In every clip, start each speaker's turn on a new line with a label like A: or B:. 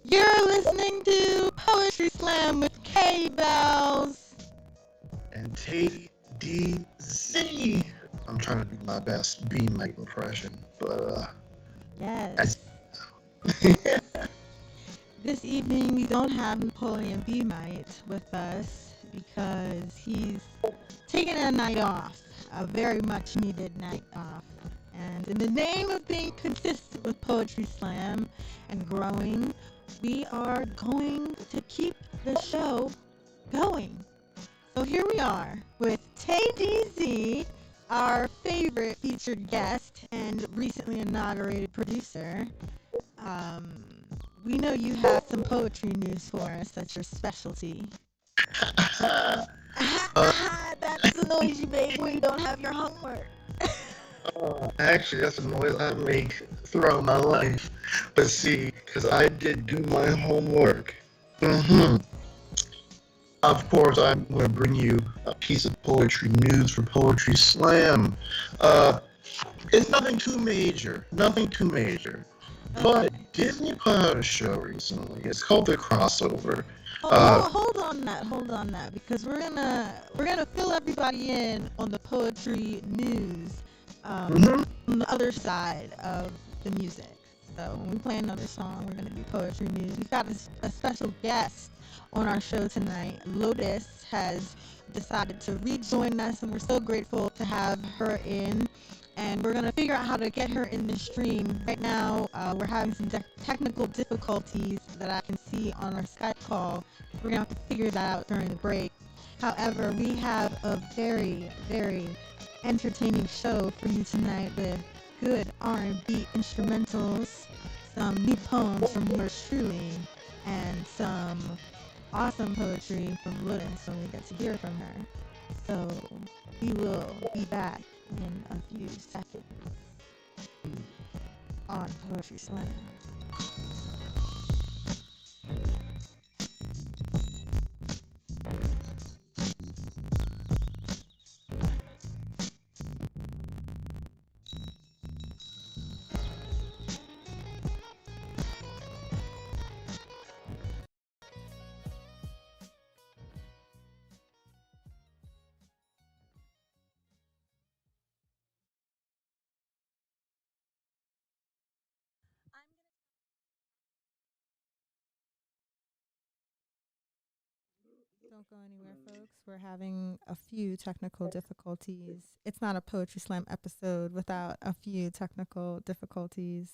A: You're listening to Poetry Slam with Bellz.
B: And TayDZ. I'm trying to do my best B-Mike impression, but
A: Yes.
B: I,
A: This evening we don't have Napoleon B-Mite with us because he's taking a night off, a very much needed night off. And in the name of being consistent with Poetry Slam and growing, we are going to keep the show going. So here we are with TayDZ, our favorite featured guest and recently inaugurated producer. Um, we know you have some poetry news for us. That's your specialty.
B: uh,
A: That's the noise you make when you don't have your homework.
B: actually, that's a noise I make throughout my life. But see, because I did do my homework. Of course, I'm going to bring you a piece of poetry news for Poetry Slam. Uh, it's nothing too major, nothing too major. But Disney put out a show recently. It's called The Crossover.
A: Hold on that, because we're gonna fill everybody in on the poetry news,
B: Mhm.
A: on the other side of the music. So when we play another song, we're gonna do poetry news. We've got a special guest on our show tonight. Lotus has decided to rejoin us, and we're so grateful to have her in. And we're gonna figure out how to get her in the stream. Right now, we're having some technical difficulties that I can see on our Skype call. We're gonna have to figure that out during the break. However, we have a very, very entertaining show for you tonight with good R&B instrumentals, some new poems from yours truly, and some awesome poetry from Lotus when we get to hear from her. So we will be back in a few seconds on Poetry Slam. Don't go anywhere, folks. We're having a few technical difficulties. It's not a Poetry Slam episode without a few technical difficulties.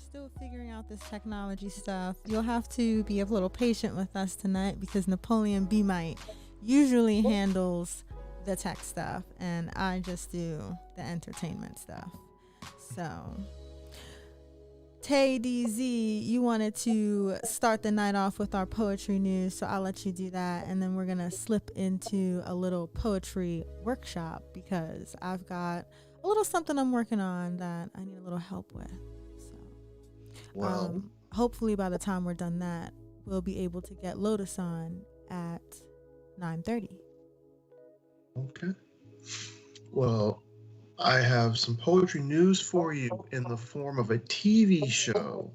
A: still figuring out this technology stuff. You'll have to be a little patient with us tonight because Napoleon B. Might usually handles the tech stuff and I just do the entertainment stuff. So, TayDZ, you wanted to start the night off with our poetry news, so I'll let you do that. And then we're going to slip into a little poetry workshop because I've got a little something I'm working on that I need a little help with. So,
B: Well,
A: hopefully by the time we're done that, we'll be able to get Lotus on at 9:30.
B: okay. Well, I have some poetry news for you in the form of a TV show.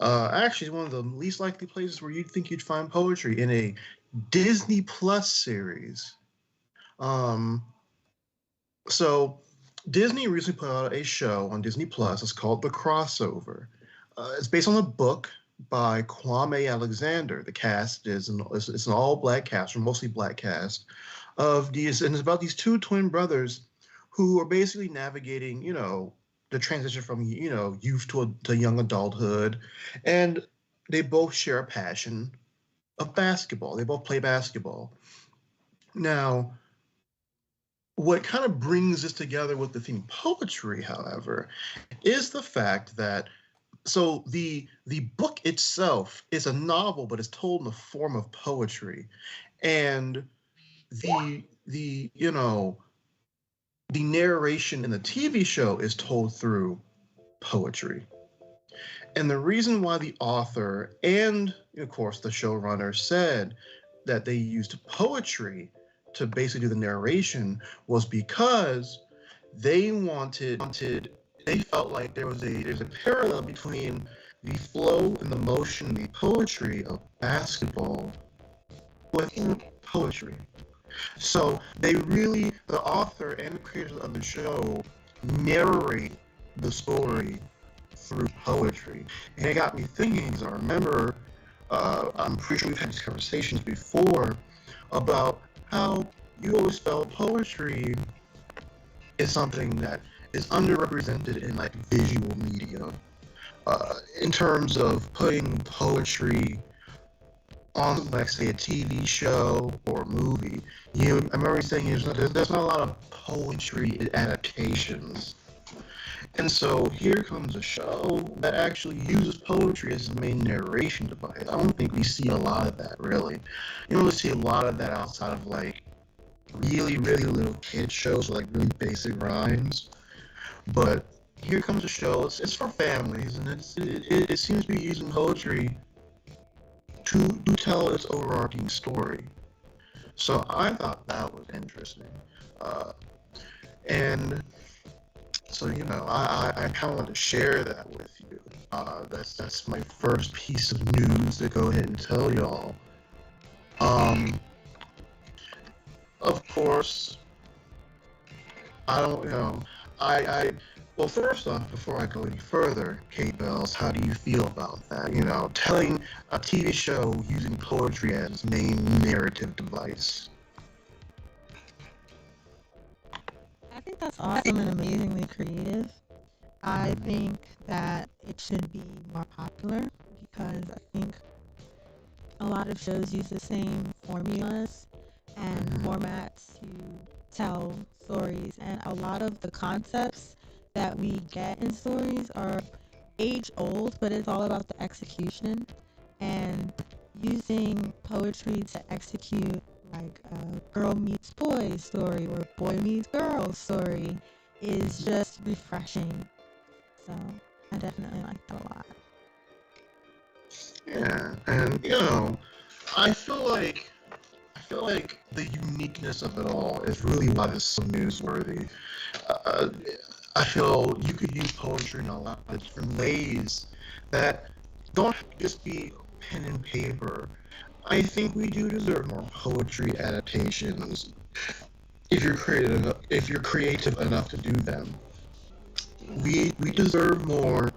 B: Actually, one of the least likely places where you'd think you'd find poetry in a Disney Plus series. Um, so Disney recently put out a show on Disney Plus. It's called The Crossover. It's based on a book by Kwame Alexander. The cast is it's an all-black cast, or mostly black cast, of these, and it's about these two twin brothers who are basically navigating, the transition from, youth to young adulthood, and they both share a passion of basketball. They both play basketball. Now, what kind of brings this together with the theme poetry, however, is the fact that the book itself is a novel, but it's told in the form of poetry, and the narration in the TV show is told through poetry. And the reason why the author and, of course, the showrunner said that they used poetry to basically do the narration was because they felt like there's a parallel between the flow and the motion, the poetry of basketball with poetry. So the author and the creators of the show narrate the story through poetry. And it got me thinking, because I remember, I'm pretty sure we've had these conversations before about how you always felt poetry is something that is underrepresented in like visual media. In terms of putting poetry on, like, say, a TV show or a movie, I remember saying there's not a lot of poetry adaptations. And so here comes a show that actually uses poetry as the main narration device. I don't think we see a lot of that, really. You don't really see a lot of that outside of, like, really, really little kid shows with, like, really basic rhymes. But here comes a show, it's for families, and it seems to be using poetry to tell its overarching story. So I thought that was interesting. And so, I kind of want to share that with you. That's my first piece of news to go ahead and tell y'all. Of course, I don't know. Well, first off, before I go any further, Kate Bellz, how do you feel about that? Telling a TV show using poetry as its main narrative device.
A: I think that's awesome and amazingly creative. I think that it should be more popular because I think a lot of shows use the same formulas and formats to tell stories, and a lot of the concepts that we get in stories are age old, but it's all about the execution, and using poetry to execute like a girl meets boy story or boy meets girl story is just refreshing. So I definitely like that a lot.
B: Yeah, and I feel like the uniqueness of it all is really why this is so newsworthy. I feel you could use poetry in a lot of different ways that don't just be pen and paper. I think we do deserve more poetry adaptations if you're creative enough to do them. We deserve more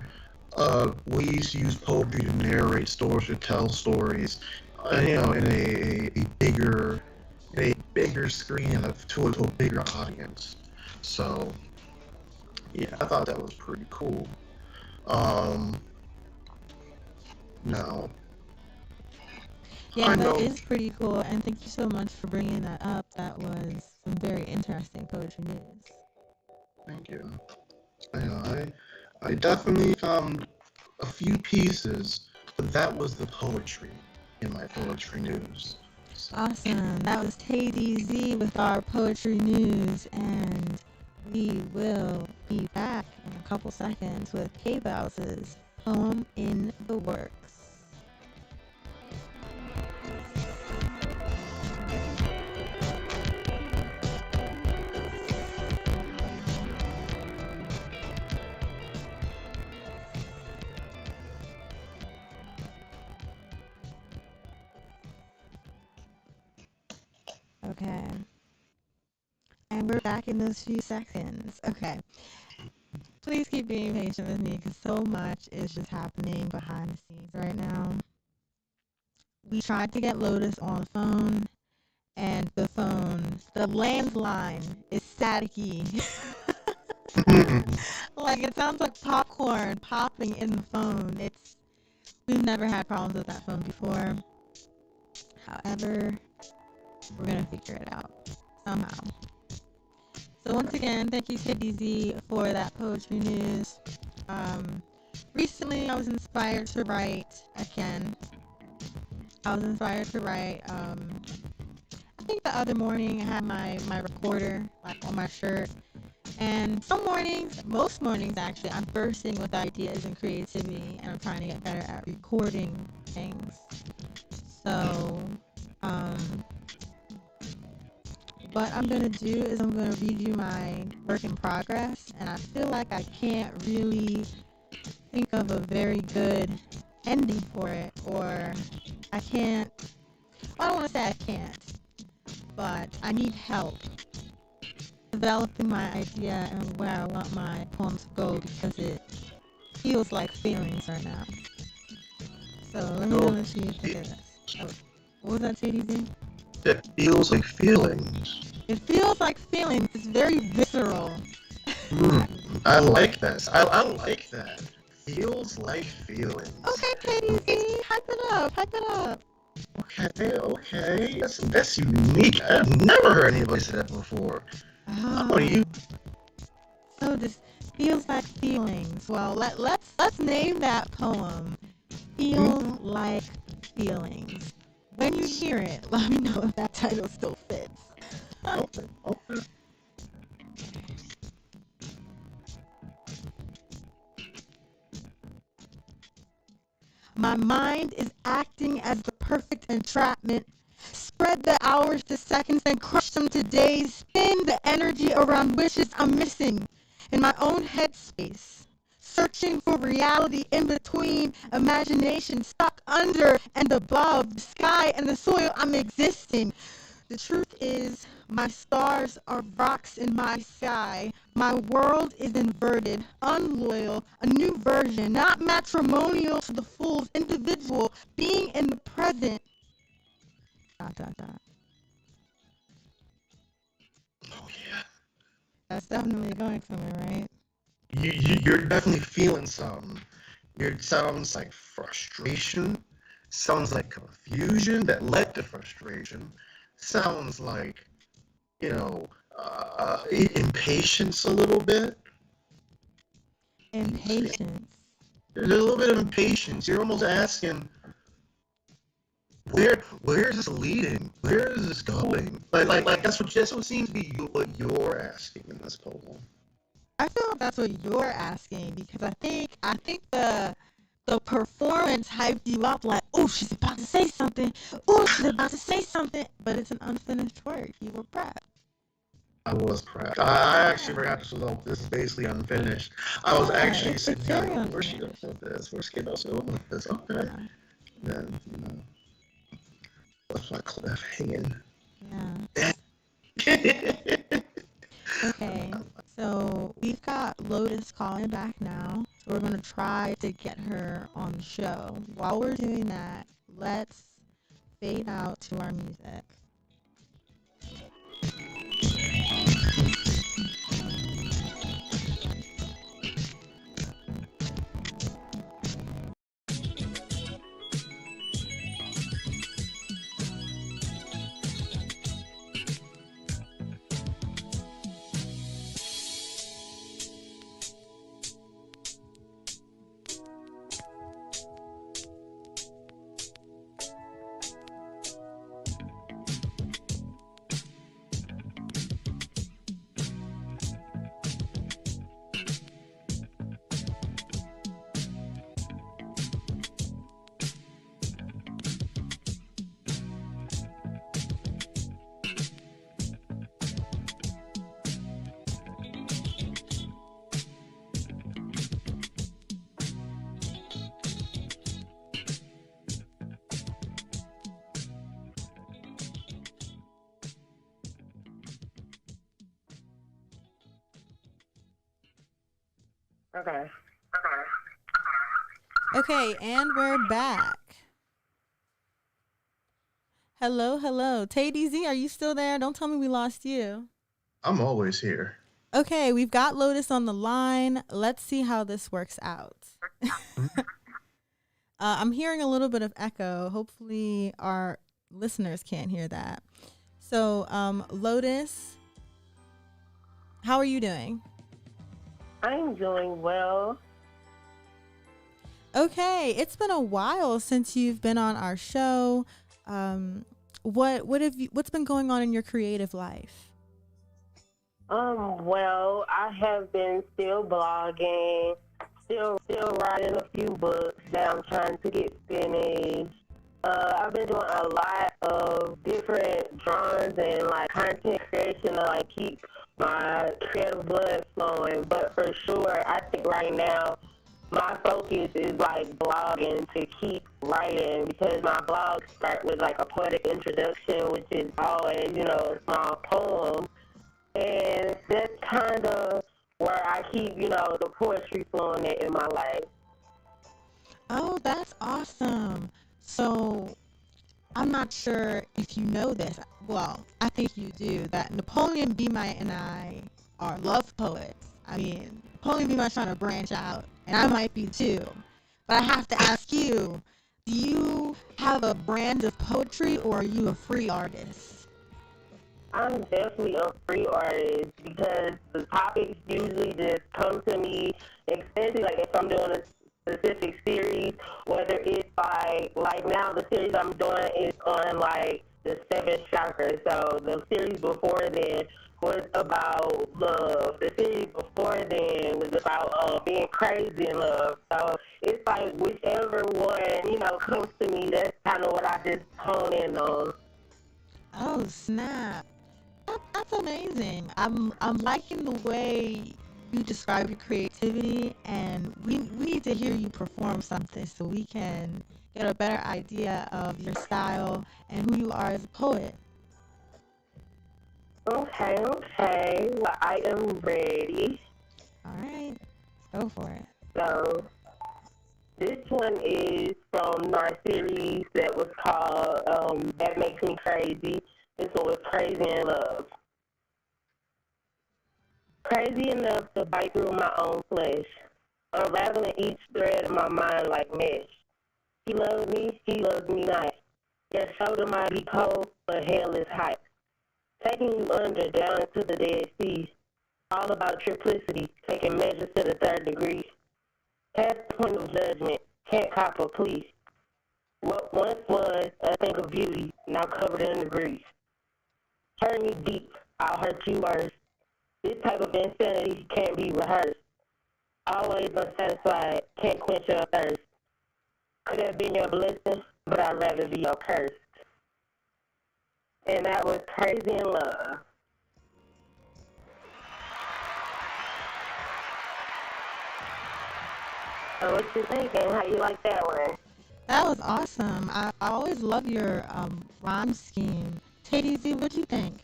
B: ways to use poetry to narrate stories, to tell stories, in a bigger screen and to a bigger audience. So, yeah, I thought that was pretty cool. Um, now,
A: Yeah,
B: I
A: that
B: know.
A: is pretty cool, and thank you so much for bringing that up. That was some very interesting poetry news.
B: Thank you. I definitely found a few pieces, but that was the poetry in my poetry news. So,
A: Awesome. That was TayDZ with our poetry news, and we will be back in a couple seconds with Bellz's poem in the works. Okay. And we're back in those few seconds. Okay. Please keep being patient with me because so much is just happening behind the scenes right now. We tried to get Lotus on the phone, and the landline is staticky. Like it sounds like popcorn popping in the phone. We've never had problems with that phone before. However, we're gonna figure it out somehow. So once again, thank you TayDZ for that poetry news. Recently I was inspired to write again. I was inspired to write. I think the other morning I had my recorder like on my shirt, and some mornings, most mornings actually, I'm bursting with ideas and creativity, and I'm trying to get better at recording things. So, what I'm gonna do is I'm gonna read you my work in progress, and I feel like I can't really think of a very good ending for it, or I can't. I don't want to say I can't, but I need help developing my idea and where I want my poem to go because it feels like feelings right now. So let me know if you think of this. Oh, what was that, TayDZ?
B: It feels like feelings.
A: It feels like feelings. It's very visceral.
B: I like this. I like that. Feels like feelings.
A: Okay, TayDZ, hype it up, hype it up.
B: Okay. That's unique. I've never heard anybody say that before. How are you?
A: So this feels like feelings. Well, let's name that poem "Feel Like Feelings." When you hear it, let me know if that title still fits.
B: Okay.
A: My mind is acting as the perfect entrapment. Spread the hours to seconds and crush them to days. Spin the energy around wishes I'm missing in my own headspace. Searching for reality in between imagination, stuck under and above the sky and the soil I'm existing. The truth is, my stars are rocks in my sky. My world is inverted, unloyal, a new version, not matrimonial to the fool's individual, being in the present. Dot, dot, dot.
B: Oh yeah.
A: That's definitely going somewhere, right?
B: You're definitely feeling something. It sounds like frustration. Sounds like confusion that led to frustration. Sounds like, you know, impatience a little bit.
A: Impatience.
B: There's a little bit of impatience. You're almost asking, where is this leading? Where is this going? Like that's what seems to be what you're asking in this poem.
A: I feel like that's what you're asking because I think the performance hyped you up like, oh, she's about to say something. Oh, she's about to say something. But it's an unfinished work. You were prepped.
B: I was prepped. I actually forgot this is basically unfinished. I was actually sitting here like, where's she going with this? Where's she going with this? Okay. Then, left my cliff hanging.
A: Yeah. Okay. So we've got Lotus calling back now. So we're gonna try to get her on the show. While we're doing that, let's fade out to our music.
C: Okay.
A: Okay, and we're back. Hello, hello. TayDZ, are you still there? Don't tell me we lost you.
B: I'm always here.
A: Okay, we've got Lotus on the line. Let's see how this works out. I'm hearing a little bit of echo. Hopefully, our listeners can't hear that. So, Lotus, how are you doing?
C: I'm doing well.
A: Okay, it's been a while since you've been on our show. What's been going on in your creative life?
C: Well, I have been still blogging, still writing a few books that I'm trying to get finished. I've been doing a lot of different drawings and like content creation to like keep my creative blood flowing. But for sure, I think right now my focus is like blogging to keep writing because my blogs start with like a poetic introduction, which is always, a small poem. And that's kind of where I keep, the poetry flowing in my life.
A: Oh, that's awesome. So, I'm not sure if you know this. Well, I think you do. That Napoleon B. Might and I are love poets. I mean, Napoleon B. Might's trying to branch out, and I might be too. But I have to ask you, do you have a brand of poetry or are you a free artist?
C: I'm definitely a free artist because the topics usually just come to me, especially like if I'm doing a specific series, whether it's like now the series I'm doing is on like the seventh chakra. So the series before then was about love. The series before then was about being crazy in love. So it's like whichever one, comes to me, that's kind of what I just hone in on.
A: Oh, snap. That's amazing. I'm liking the way you describe your creativity, and we need to hear you perform something so we can get a better idea of your style and who you are as a poet.
C: Okay. Well, I am ready.
A: All right, go for it.
C: So this one is from our series that was called That Makes Me Crazy. This one was Crazy in Love. Crazy enough to bite through my own flesh, unraveling each thread of my mind like mesh. He loves me not. Yet shoulder might be cold, but hell is hot. Taking you under, down into the Dead Sea. All about triplicity, taking measures to the third degree. Past the point of judgment, can't cop a plea. What once was a thing of beauty, now covered in the grease. Hurt me deep, I'll hurt you worse. This type of insanity can't be rehearsed. Always unsatisfied, can't quench your thirst. Could have been your blessing, but I'd rather be your curse. And that was Crazy in Love. So what you thinking? How you like that one?
A: That was awesome. I always love your rhyme scheme. TayDZ, what do you think?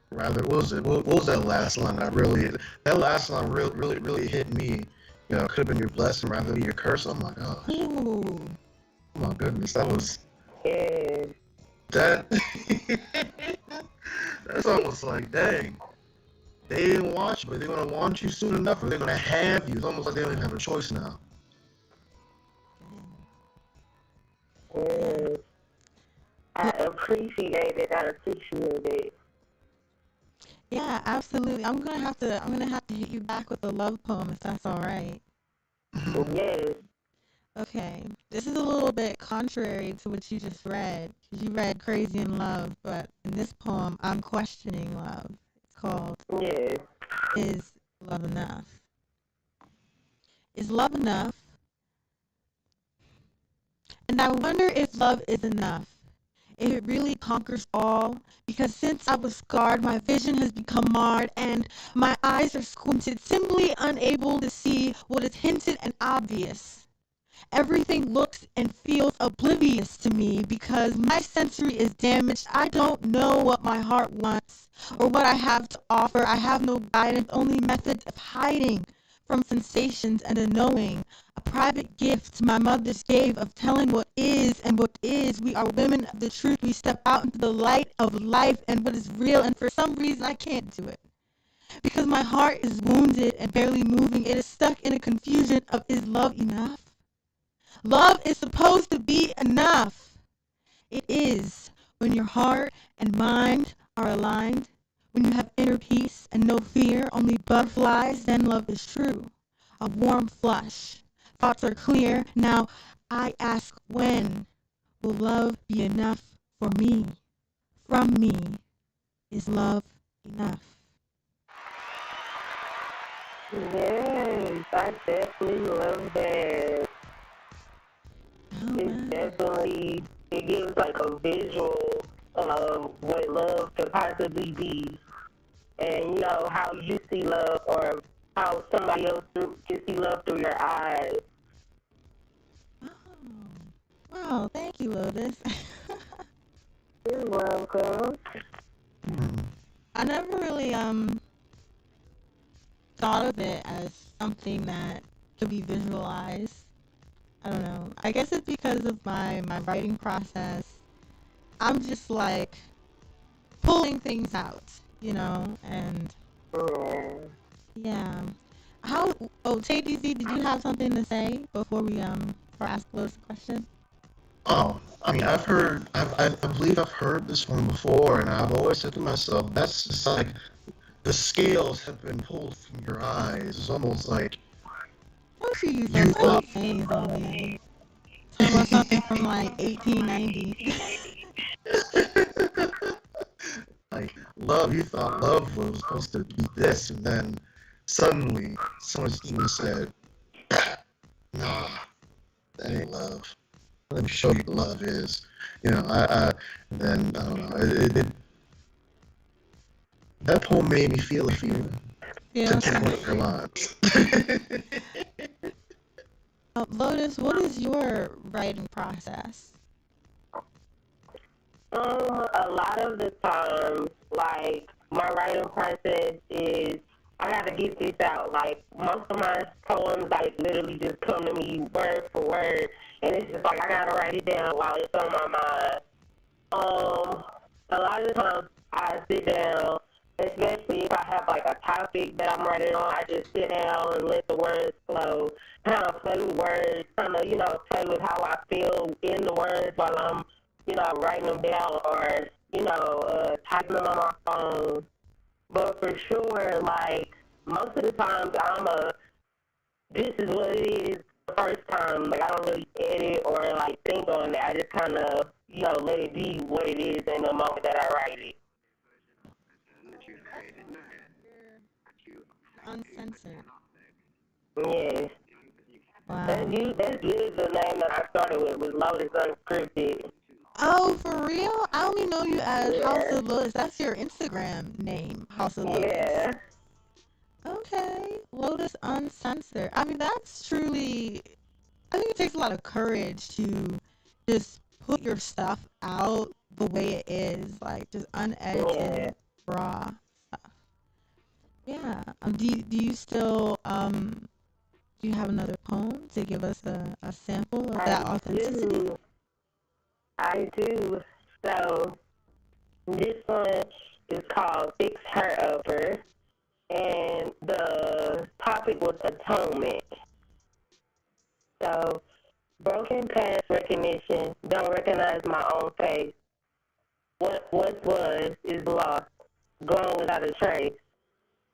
B: Rather, what was that last line? That last line really hit me. Could have been your blessing rather than your curse. Oh my gosh.
A: Ooh.
B: Oh my goodness. That was,
C: Yeah.
B: that, that's almost like, dang. They didn't want you, but they're going to want you soon enough, or they're going to have you. It's almost like they don't even have a choice now.
C: Yeah. I appreciate it.
A: Yeah, absolutely. I'm gonna have to hit you back with a love poem if that's all right.
C: Yes.
A: Okay, this is a little bit contrary to what you just read. You read Crazy in Love, but in this poem, I'm questioning love. It's called
C: Yes.
A: Is Love Enough? Is love enough? And I wonder if love is enough. If it really conquers all, because since I was scarred, my vision has become marred, and my eyes are squinted, simply unable to see what is hinted and obvious. Everything looks and feels oblivious to me because my sensory is damaged. I don't know what my heart wants or what I have to offer. I have no guidance, only methods of hiding from sensations and a knowing. A private gift my mothers gave of telling what is and what is. We are women of the truth. We step out into the light of life and what is real, and for some reason I can't do it. Because my heart is wounded and barely moving. It is stuck in a confusion of, is love enough? Love is supposed to be enough. It is when your heart and mind are aligned, when you have inner peace and no fear, only butterflies, then love is true. A warm flush. Thoughts are clear. Now I ask, when will love be enough for me? From me, is love enough?
C: Yes, I definitely love that.
A: Oh,
C: It's definitely, it gives like a visual of what love could possibly be. And you know, how you see love or how somebody else can see love through your eyes.
A: wow. Wow, thank you, Lotus.
C: You're welcome.
A: I never really thought of it as something that could be visualized. I don't know. I guess it's because of my writing process. I'm just like pulling things out, and
C: Yeah.
A: yeah. How? Oh, TayDZ, did you have something to say before before I ask Lotus a question?
B: Oh, I mean, I believe I've heard this one before, and I've always said to myself, that's just like the scales have been pulled from your eyes. It's almost like
A: Don't you use
B: you
A: those
B: are.
A: old sayings on me? Talking about something from like 1890.
B: Like love, you thought love was supposed to be this, and then suddenly someone even said, "Nah, that ain't love. Let me show you what love is." And then I don't know. That poem made me feel a feeling to
A: Yeah.
B: tell your lives.
A: Lotus, what is your writing process?
C: A lot of the times, like, my writing process is I gotta get this out. Like, most of my poems, like, literally just come to me word for word, and it's just like I gotta write it down while it's on my mind. A lot of the times I sit down, especially if I have like a topic that I'm writing on, I just sit down and let the words flow, kind of play with words, kind of, play with how I feel in the words while I'm, writing them down or, typing them on my phone. But for sure, like, most of the times this is what it is the first time. Like, I don't really edit or, like, think on it. I just kind of, let it be what it is in the moment that I write it.
A: Uncensored.
C: Yeah.
A: Wow.
C: That's literally the name that I started with, was Lotus Unscripted.
A: Oh, for real? I only know you as House
C: Yeah.
A: of Lotus. That's your Instagram name, House of Lotus.
C: Yeah.
A: Okay, Lotus Uncensored. I mean, that's truly. I think it takes a lot of courage to just put your stuff out the way it is, like just
C: Yeah.
A: unedited, raw stuff. Yeah. Do you still do you have another poem to give us a sample of that authenticity?
C: Do. I do. So, this one is called Fix Her Upper, and the topic was atonement. So, broken past recognition, don't recognize my own face. What was is lost, gone without a trace.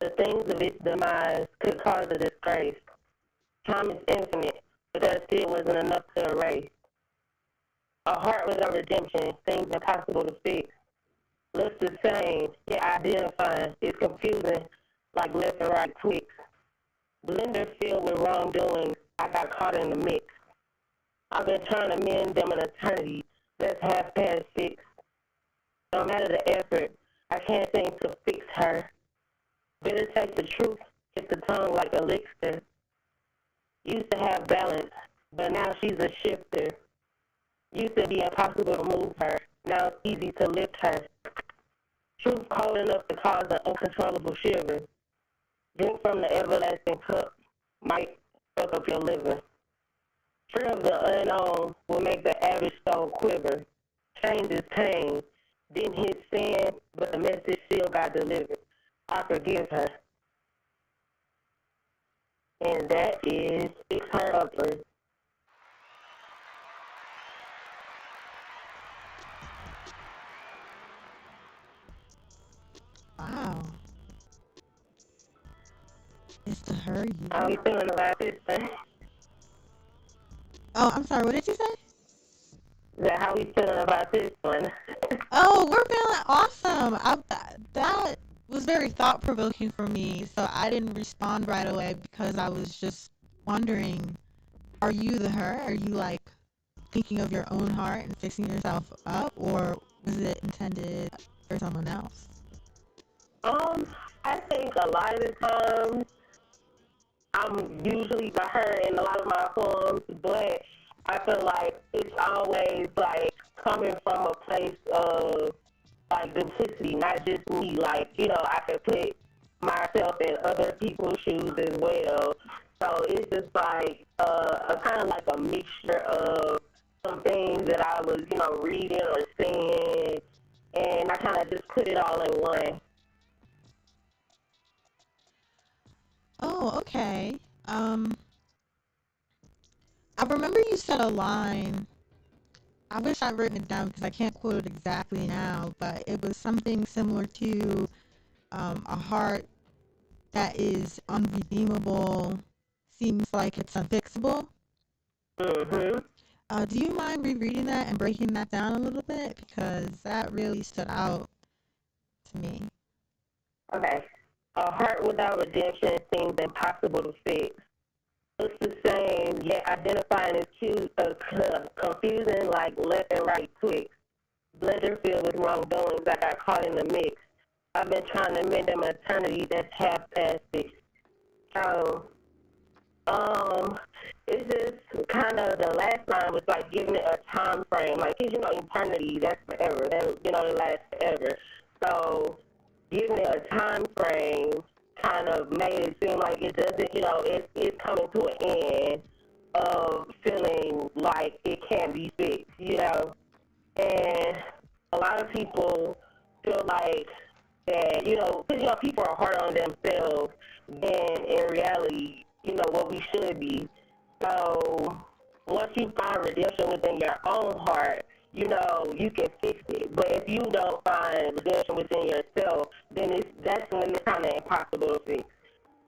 C: The things of its demise could cause a disgrace. Time is infinite, but that still wasn't enough to erase. A heart without redemption seems impossible to fix. Looks the same, yet identifying is confusing like left and right clicks. Blender filled with wrongdoings, I got caught in the mix. I've been trying to mend them an eternity that's half past fix. No matter the effort, I can't seem to fix her. Better take the truth, hit the tongue like elixir. Used to have balance, but now she's a shifter. Used to be impossible to move her. Now it's easy to lift her. Truth cold enough to cause an uncontrollable shiver. Drink from the everlasting cup. Might fuck up your liver. Fear of the unknown will make the average soul quiver. Change is pain. Didn't hit sin, but the message still got delivered. I forgive her. And that is Fix Her Upper.
A: Wow. It's to her.
C: How are you feeling about this thing?
A: Oh, I'm sorry. What did you say?
C: Is that how we feeling about this one?
A: Oh, we're feeling awesome. That was very thought provoking for me. So I didn't respond right away because I was just wondering, are you the her? Are you like thinking of your own heart and fixing yourself up, or was it intended for someone else?
C: I think a lot of the times I'm usually the her in a lot of my poems, but I feel like it's always like coming from a place of like duplicity, not just me. Like, I could put myself in other people's shoes as well. So it's just like a kind of like a mixture of some things that I was, reading or seeing, and I kind of just put it all in one.
A: Oh, okay. I remember you said a line. I wish I'd written it down because I can't quote it exactly now, but it was something similar to a heart that is unredeemable seems like it's unfixable.
C: Mm-hmm.
A: Do you mind rereading that and breaking that down a little bit? Because that really stood out to me.
C: Okay. A heart without redemption seems impossible to fix. Looks the same, yet identifying is confusing like left and right twixt. Blender filled with wrongdoings, I got caught in the mix. I've been trying to mend an eternity that's half past fixed. So, it's just kind of the last line was like giving it a time frame. Like, 'cause, eternity, that's forever. That, it lasts forever. So, giving it a time frame kind of made it seem like it doesn't, it's coming to an end of feeling like it can be fixed. And a lot of people feel like that, because, people are hard on themselves than in reality, what we should be. So once you find redemption within your own heart, you can fix it. But if you don't find redemption within yourself, then that's when it's kind of impossible to fix.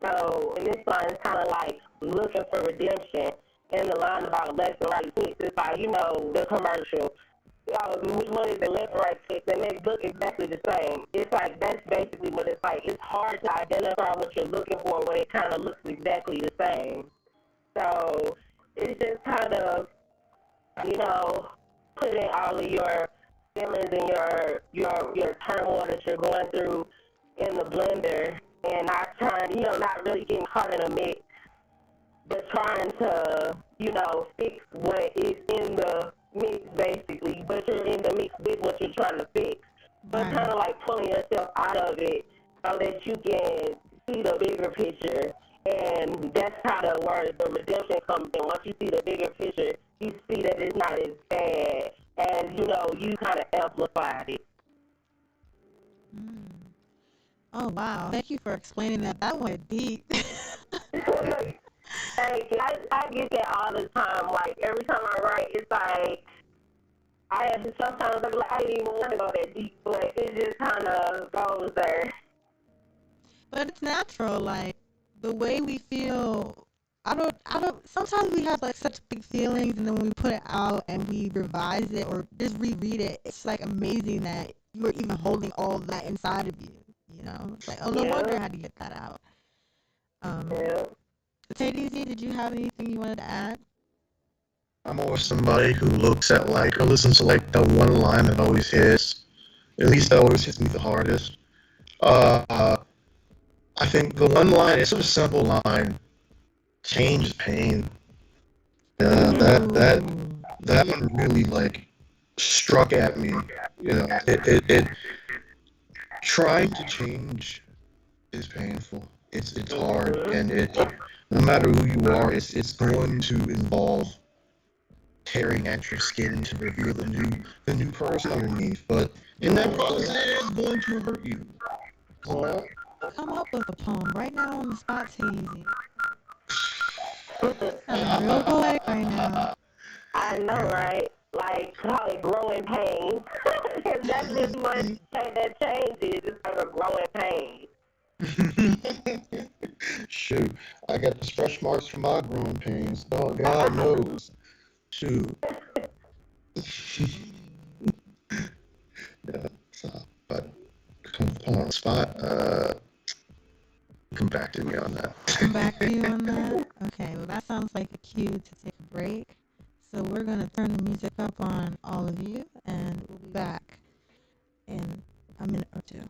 C: So in this line, it's kind of like looking for redemption. And the line about left and right fix, it's like, the commercial. Which one is the left and right fix? And they look exactly the same. It's like, that's basically what it's like. It's hard to identify what you're looking for when it kind of looks exactly the same. So it's just kind of, putting all of your feelings and your turmoil that you're going through in the blender, and not trying, not really getting caught in a mix, but trying to, fix what is in the mix basically, but you're in the mix with what you're trying to fix. But kind of like pulling yourself out of it so that you can see the bigger picture. And that's how the redemption comes in. Once you see the bigger picture, you see that it's not as bad as, you kind of amplified it.
A: Mm. Oh, wow. Thank you for explaining that. That went deep.
C: Hey, I get that all the time. Like, every time I write, it's like, sometimes I'm like, I didn't even want to go that deep, but it just kind of goes there.
A: But it's natural, like, the way we feel. Sometimes we have, like, such big feelings, and then when we put it out and we revise it or just reread it, it's, like, amazing that you were even holding all of that inside of you, It's like, oh, no wonder I had to get that out.
C: Yeah.
A: TayDZ, did you have anything you wanted to add?
B: I'm always somebody who looks at or listens to the one line that always hits. At least that always hits me the hardest. I think the one line, it's such a simple line. Change is pain. That one really like struck at me. You know, it trying to change is painful. It's hard, and it no matter who you are, it's going to involve tearing at your skin to reveal the new person underneath. But in that process, it is going to hurt you. So,
A: Come up with a poem right now on the spot, TayDZ. Sounding real poetic right now.
C: I know, right? Like, call it growing pain. Because that's just what that change is. It's like a growing pain.
B: shoot, I got the stretch marks from my growing pains. Oh, God knows. Shoot. Yeah, so, but come on the spot. Come back to me on that.
A: Come back to you on that? Okay, well, that sounds like a cue to take a break. So we're going to turn the music up on all of you, and we'll be back in a minute or two.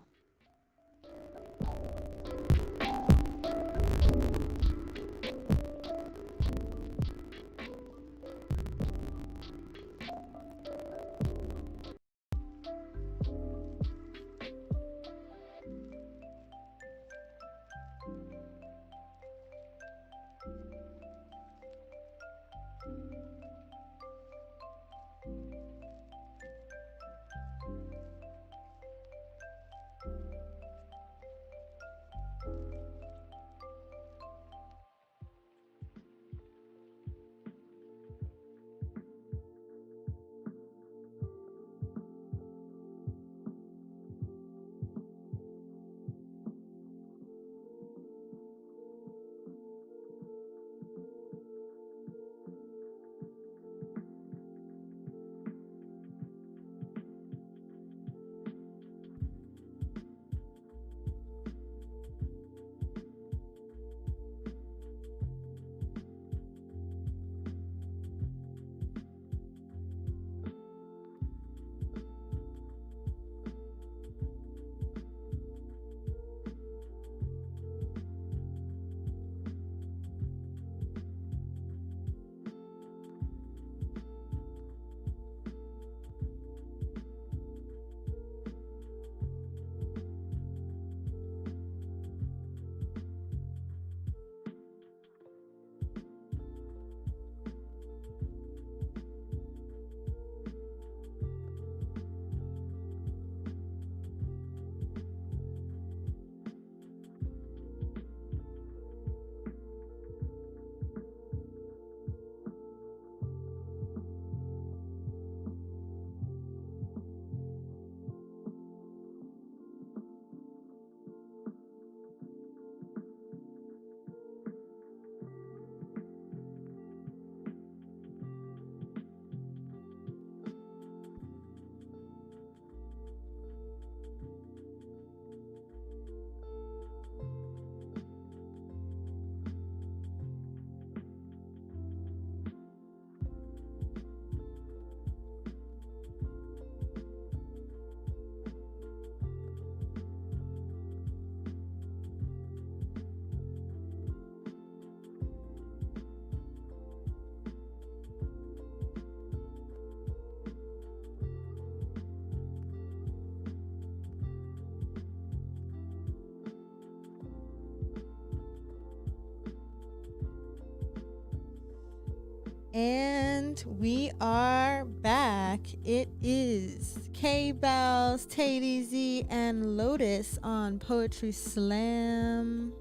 A: And we are back. It is Bellz, TayDZ, and Lotus on Poetry Slam.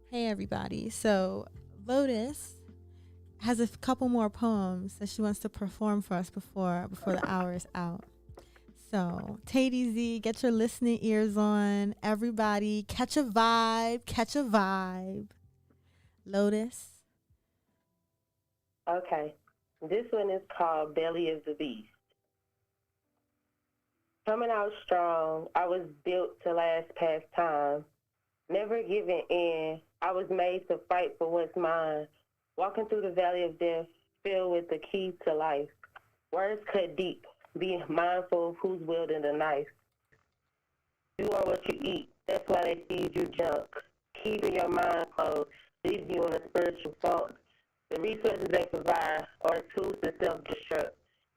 A: Hey everybody. So Lotus has a couple more poems that she wants to perform for us before the hour is out. So TayDZ, get your listening ears on. Everybody, catch a vibe, catch a vibe. Lotus.
C: Okay. This one is called Belly of the Beast. Coming out strong, I was built to last past time. Never giving in, I was made to fight for what's mine. Walking through the valley of death, filled with the key to life. Words cut deep, be mindful of who's wielding the knife. You are what you eat, that's why they feed you junk. Keeping your mind closed, leaving you in a spiritual funk. The resources they provide are tools to self-destruct.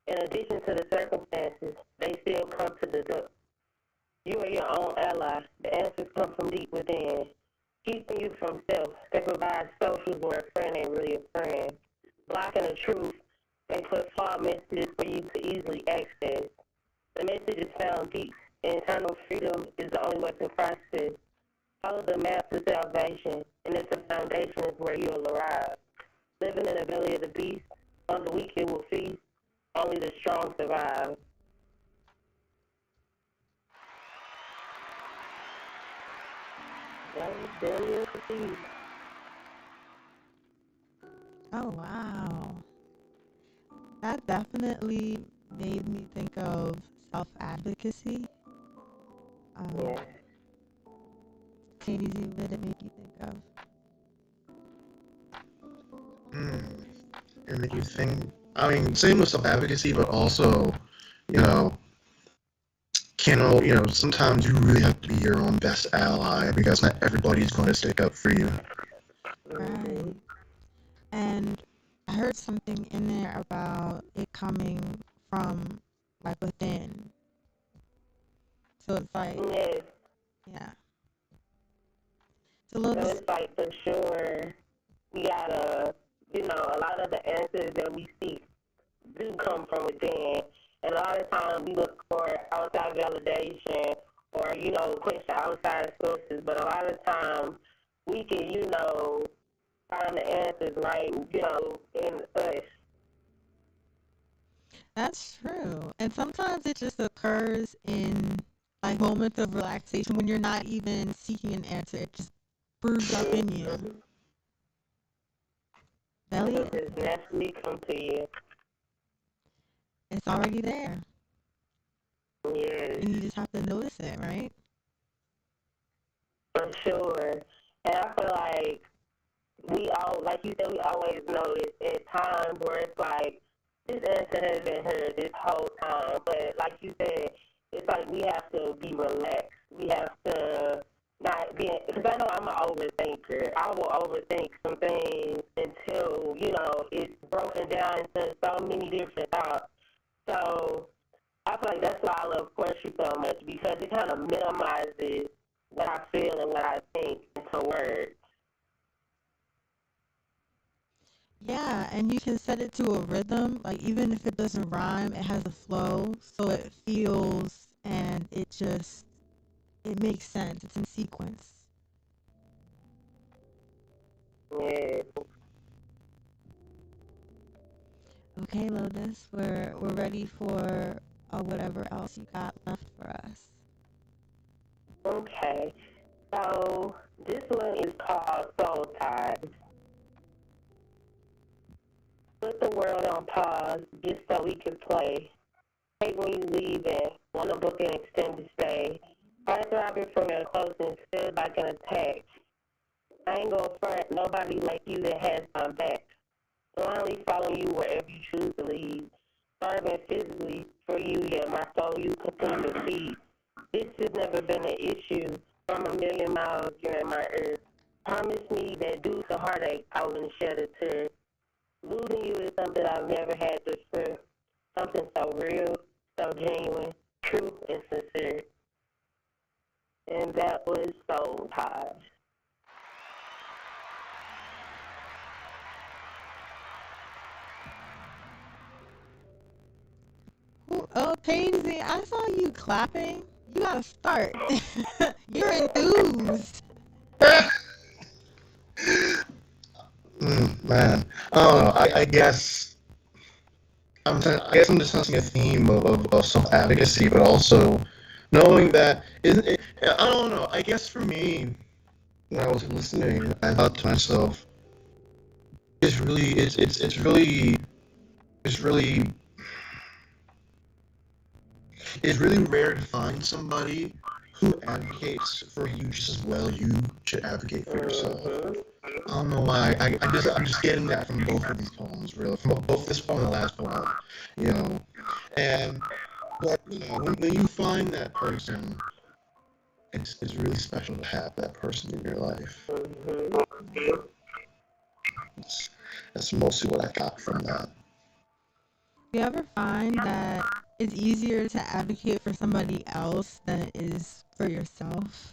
C: In addition to the circumstances, they still come to deduct. You are your own ally. The answers come from deep within. Keeping you from self, they provide socials where a friend ain't really a friend. Blocking the truth, they put flawed messages for you to easily access. The message is found deep. Internal freedom is the only weapon process. Follow the map to salvation, and if the foundation is where you will arrive. Living in the belly of the beast, on the weak it will feast, only the strong survive. Belly of the beast.
A: Oh, wow. That definitely made me think of self-advocacy.
C: Yeah.
A: TayDZ, what did it make you think of?
B: And make you think. I mean, same with self-advocacy, but also, you know, sometimes you really have to be your own best ally because not everybody's going to stick up for you.
A: Right. And I heard something in there about it coming from like within. So it's like,
C: Yes.
A: yeah. So Lotus,
C: So it's like for sure, we gotta, a lot of the answers that we seek do come from within. And a lot of times we look for outside validation or, question outside sources. But a lot of times we can, find the answers right, in us.
A: that's true. And sometimes it just occurs in like moments of relaxation when you're not even seeking an answer. It just brews up in you. Belly,
C: It'll just naturally come to you.
A: it's already there.
C: Yes,
A: And you just have to notice it, right?
C: for sure. And I feel like like you said, we always notice at times where it's like, this answer has been heard this whole time. But like you said, it's like we have to be relaxed. We have to not be, because I know I'm an overthinker. I will overthink some things until, it's broken down into so many different thoughts. So I feel like that's why I love poetry so much, because it kind of minimizes what I feel and what I think into words.
A: Yeah, and you can set it to a rhythm. Like even if it doesn't rhyme, it has a flow, so it feels and it makes sense. It's in sequence.
C: Yeah.
A: Okay, Lotus, we're ready for whatever else you got left for us.
C: Okay. So this one is called Soul Ties. Put the world on pause just so we can play. Hate when you leave and want to book an extended stay. Heart throbbing from your closeness feels like an attack. I ain't gonna front nobody like you that has my back. Blindly following you wherever you choose to lead. Starving physically for you, yet my soul you continue to feed. This has never been an issue from a million miles during my earth. Promise me that due to heartache, I wouldn't shed a tear. Losing you is something I've never had to fear. Something so real, so genuine, true, and sincere. And that was Soul Ties.
A: Ooh, oh, Tazy, I saw you clapping. You gotta start. You're enthused.
B: Man, I don't know. I guess I guess I'm just sensing a theme of self-advocacy, but also knowing that isn't it, I don't know. I guess for me, when I was listening, I thought to myself, it's really it's really rare to find somebody who advocates for you just as well you should advocate for yourself. I don't know why. I'm just getting that from both of these poems, really, from both this poem and the last poem, you know. And but when you find that person, it's really special to have that person in your life. That's mostly what I got from that.
A: Do you ever find that it's easier to advocate for somebody else than it is for yourself?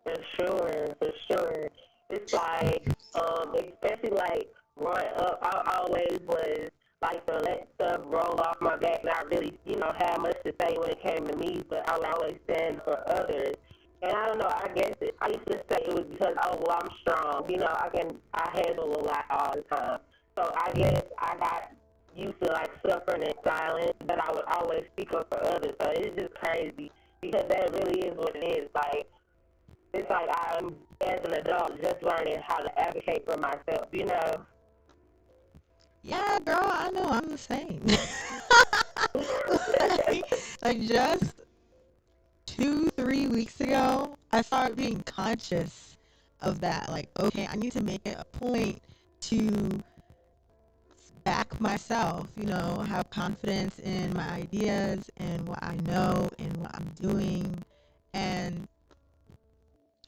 C: For sure, for sure. It's like, especially like growing up, I always was like to let stuff roll off my back, not really, have much to say when it came to me, but I would always stand for others. And I don't know, I guess I used to say it was because, oh, well, I'm strong. I handle a lot all the time. So I guess I got used to like suffering in silence, but I would always speak up for others. So it's just crazy because that really is what it is. Like, it's like I'm, as an adult, just learning how to advocate for myself.
A: Yeah, girl, I know I'm the same. like just 2, 3 weeks ago, I started being conscious of that. Like, okay, I need to make it a point to back myself, have confidence in my ideas and what I know and what I'm doing. And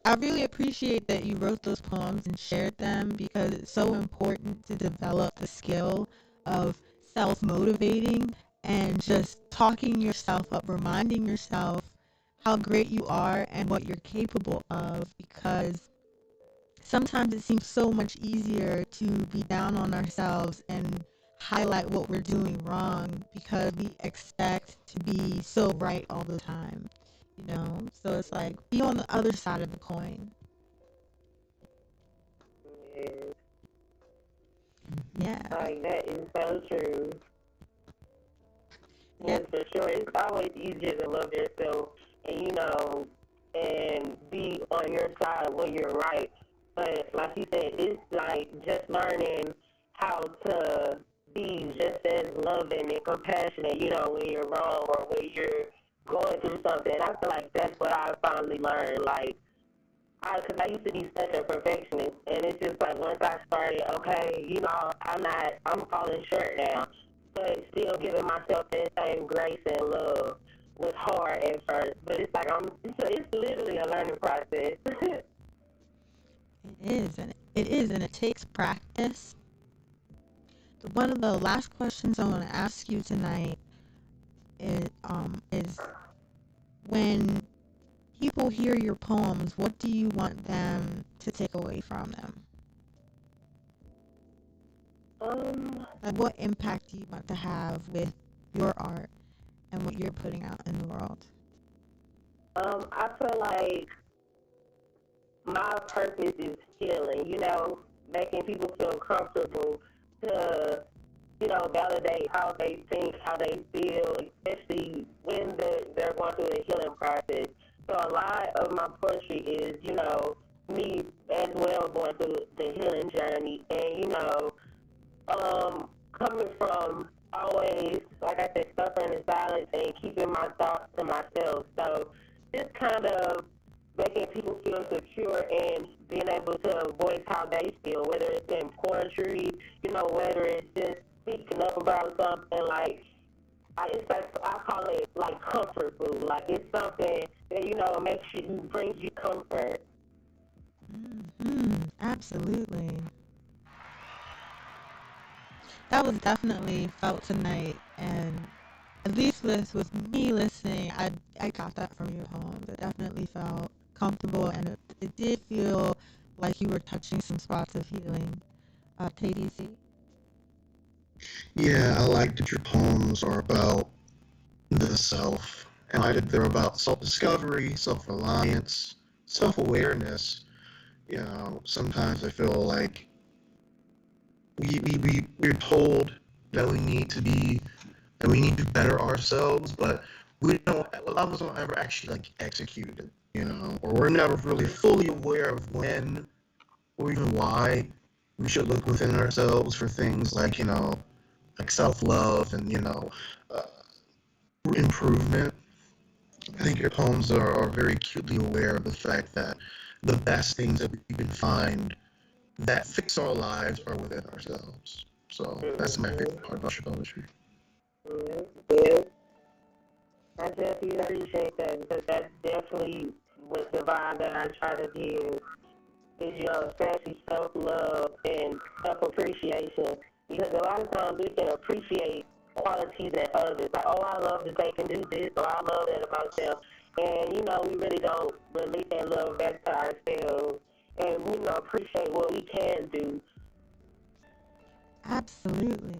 A: I really appreciate that you wrote those poems and shared them because it's so important to develop the skill of self-motivating and just talking yourself up, reminding yourself how great you are and what you're capable of, because sometimes it seems so much easier to be down on ourselves and highlight what we're doing wrong because we expect to be so right all the time. So it's like, be on the other side of the coin. Yeah.
C: Like, that is so true.
A: Yeah.
C: Yes, for sure. It's always easier to love yourself and, and be on your side when you're right. But like you said, it's like just learning how to be just as loving and compassionate, when you're wrong or when you're going through something. I feel like that's what I finally learned. Like, because I used to be such a perfectionist, and it's just like once I started, okay, I'm falling short now, but still giving myself that same grace and love was hard at first, but it's like it's literally a learning process.
A: It is, and it takes practice. One of the last questions I want to ask you tonight is when people hear your poems, what do you want them to take away from them? Like, what impact do you want to have with your art and what you're putting out in the world?
C: I feel like my purpose is healing, making people feel comfortable to, validate how they think, how they feel, especially when they're going through the healing process. So a lot of my poetry is, me as well going through the healing journey and, coming from always, like I said, suffering in silence and keeping my thoughts to myself. So just kind of making people feel secure and being able to voice how they feel, whether it's in poetry, whether it's just speaking up about something like, it's like, I call it like comfort food. Like, it's something that, brings you comfort.
A: Absolutely. That was definitely felt tonight, and at least with me listening, I got that from your poems. It definitely felt comfortable, and it did feel like you were touching some spots of healing. TayDZ?
B: Yeah, I like that your poems are about the self. And I did they're about self-discovery, self-reliance, self-awareness. Sometimes I feel like we're told that we need to better ourselves, but a lot of us don't ever actually like execute it, or we're never really fully aware of when or even why we should look within ourselves for things like self-love and, uh, improvement. I think your poems are very acutely aware of the fact that the best things that we can find that fix our lives are within ourselves. So that's my favorite part about your poetry.
C: Yeah. I definitely appreciate that because that's definitely what the vibe that I try to give. is, especially self-love and self-appreciation. Because a lot of times we can appreciate qualities in others. Like, oh, I love that they can do this, or I love that about them. And, we really don't release that love back to ourselves and, appreciate what we can do.
A: Absolutely.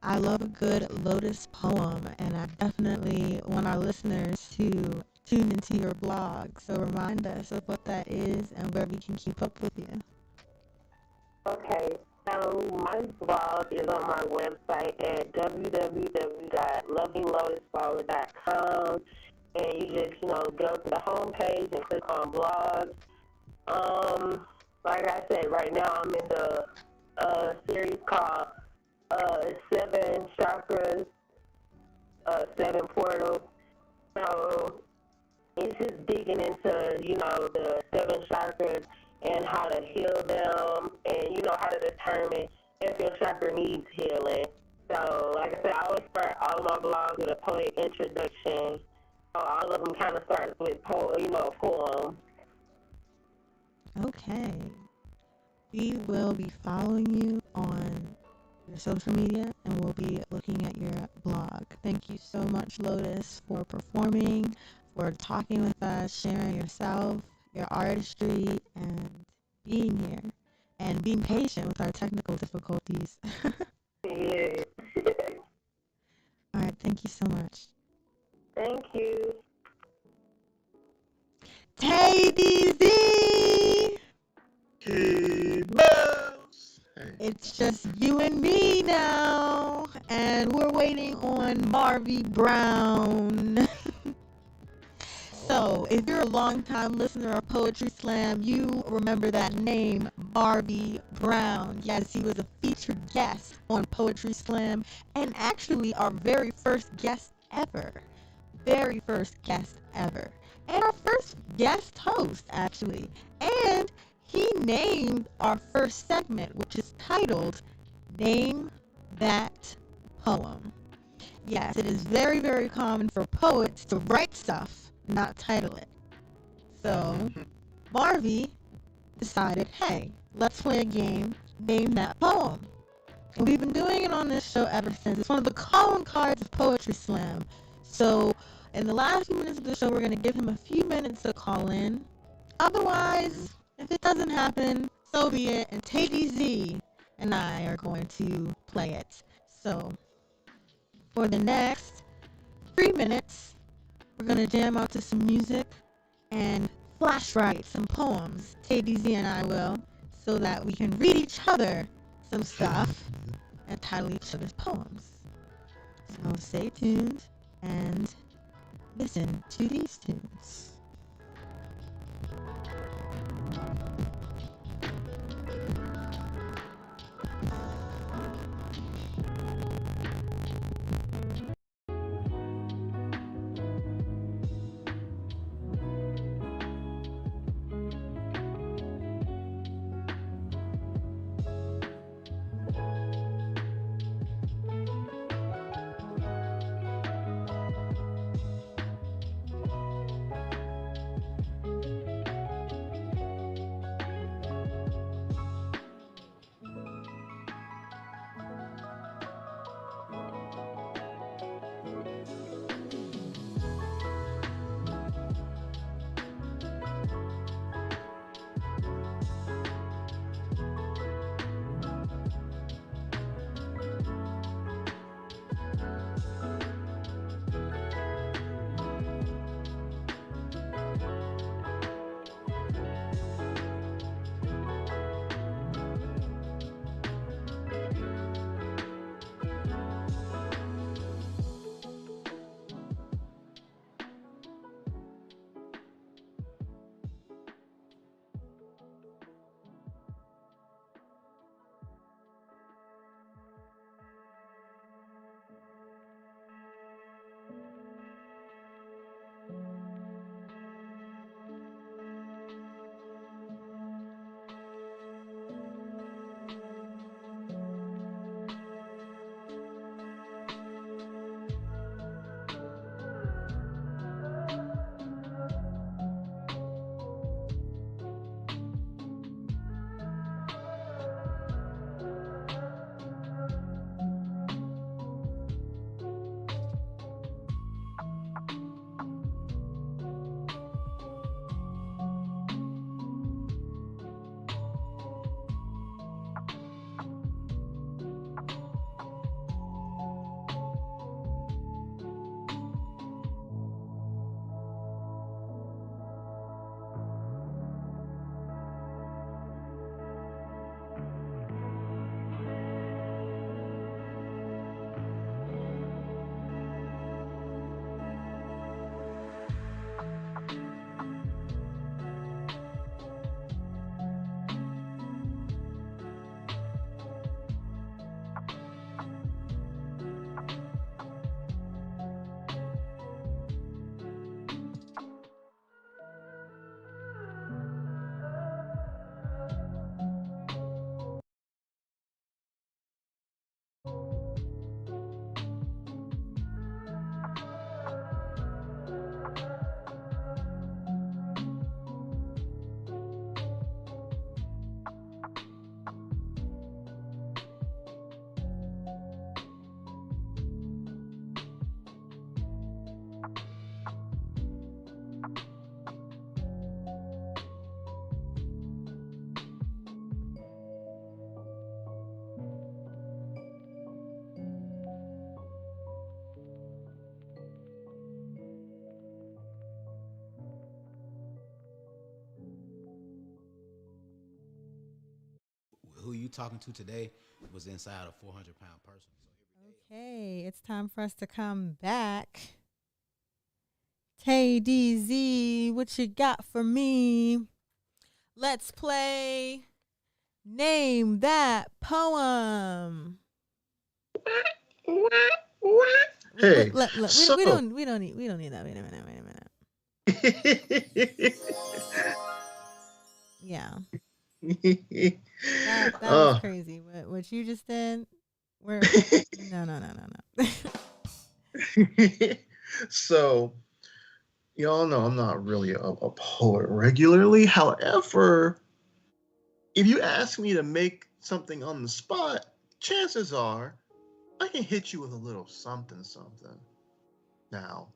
A: I love a good Lotus poem, and I definitely want our listeners to tune into your blog. So remind us of what that is and where we can keep up with you.
C: Okay, so my blog is on my website at www.lovinglotusflower.com, and you just, go to the homepage and click on blog. Like I said, right now I'm in the series called 7 Chakras, 7 Portals. So it's just digging into, the 7 chakras and how to heal them and, how to determine if your chakra needs healing. So, like I said, I always start all of my blogs with a poetic introduction. So all of them kind of starts with, a poem.
A: Okay. We will be following you on your social media, and we'll be looking at your blog. Thank you so much, Lotus, for performing, for talking with us, sharing yourself, your artistry, and being here, and being patient with our technical difficulties.
C: Yeah.
A: All right, thank you so much.
C: Thank you.
A: TayDZ!
B: Hey, Bellz! Hey.
A: It's just you and me now, and we're waiting on Marvy Brown. So, if you're a longtime listener of Poetry Slam, you remember that name, Marvy Brown. Yes, he was a featured guest on Poetry Slam, and actually our very first guest ever. Very first guest ever. And our first guest host, actually. And he named our first segment, which is titled Name That Poem. Yes, it is very, very common for poets to write stuff, not title it. So, Marvy decided, hey, let's play a game, Name That Poem. And we've been doing it on this show ever since. It's one of the calling cards of Poetry Slam. So, in the last few minutes of the show, we're going to give him a few minutes to call in. Otherwise, if it doesn't happen, so be it. And TayDZ and I are going to play it. So, for the next 3 minutes, we're going to jam out to some music and flash write some poems. TayDZ and I will, so that we can read each other some stuff and title each other's poems. So stay tuned and listen to these tunes.
D: talking to today was inside a 400-pound person.
A: Okay, it's time for us to come back. TayDZ, what you got for me? Let's play Name That Poem.
B: Hey,
A: we don't need that. Wait a minute. Yeah. That was crazy. What you just did? No.
B: So, y'all know I'm not really a poet regularly. However, if you ask me to make something on the spot, chances are I can hit you with a little something. Now,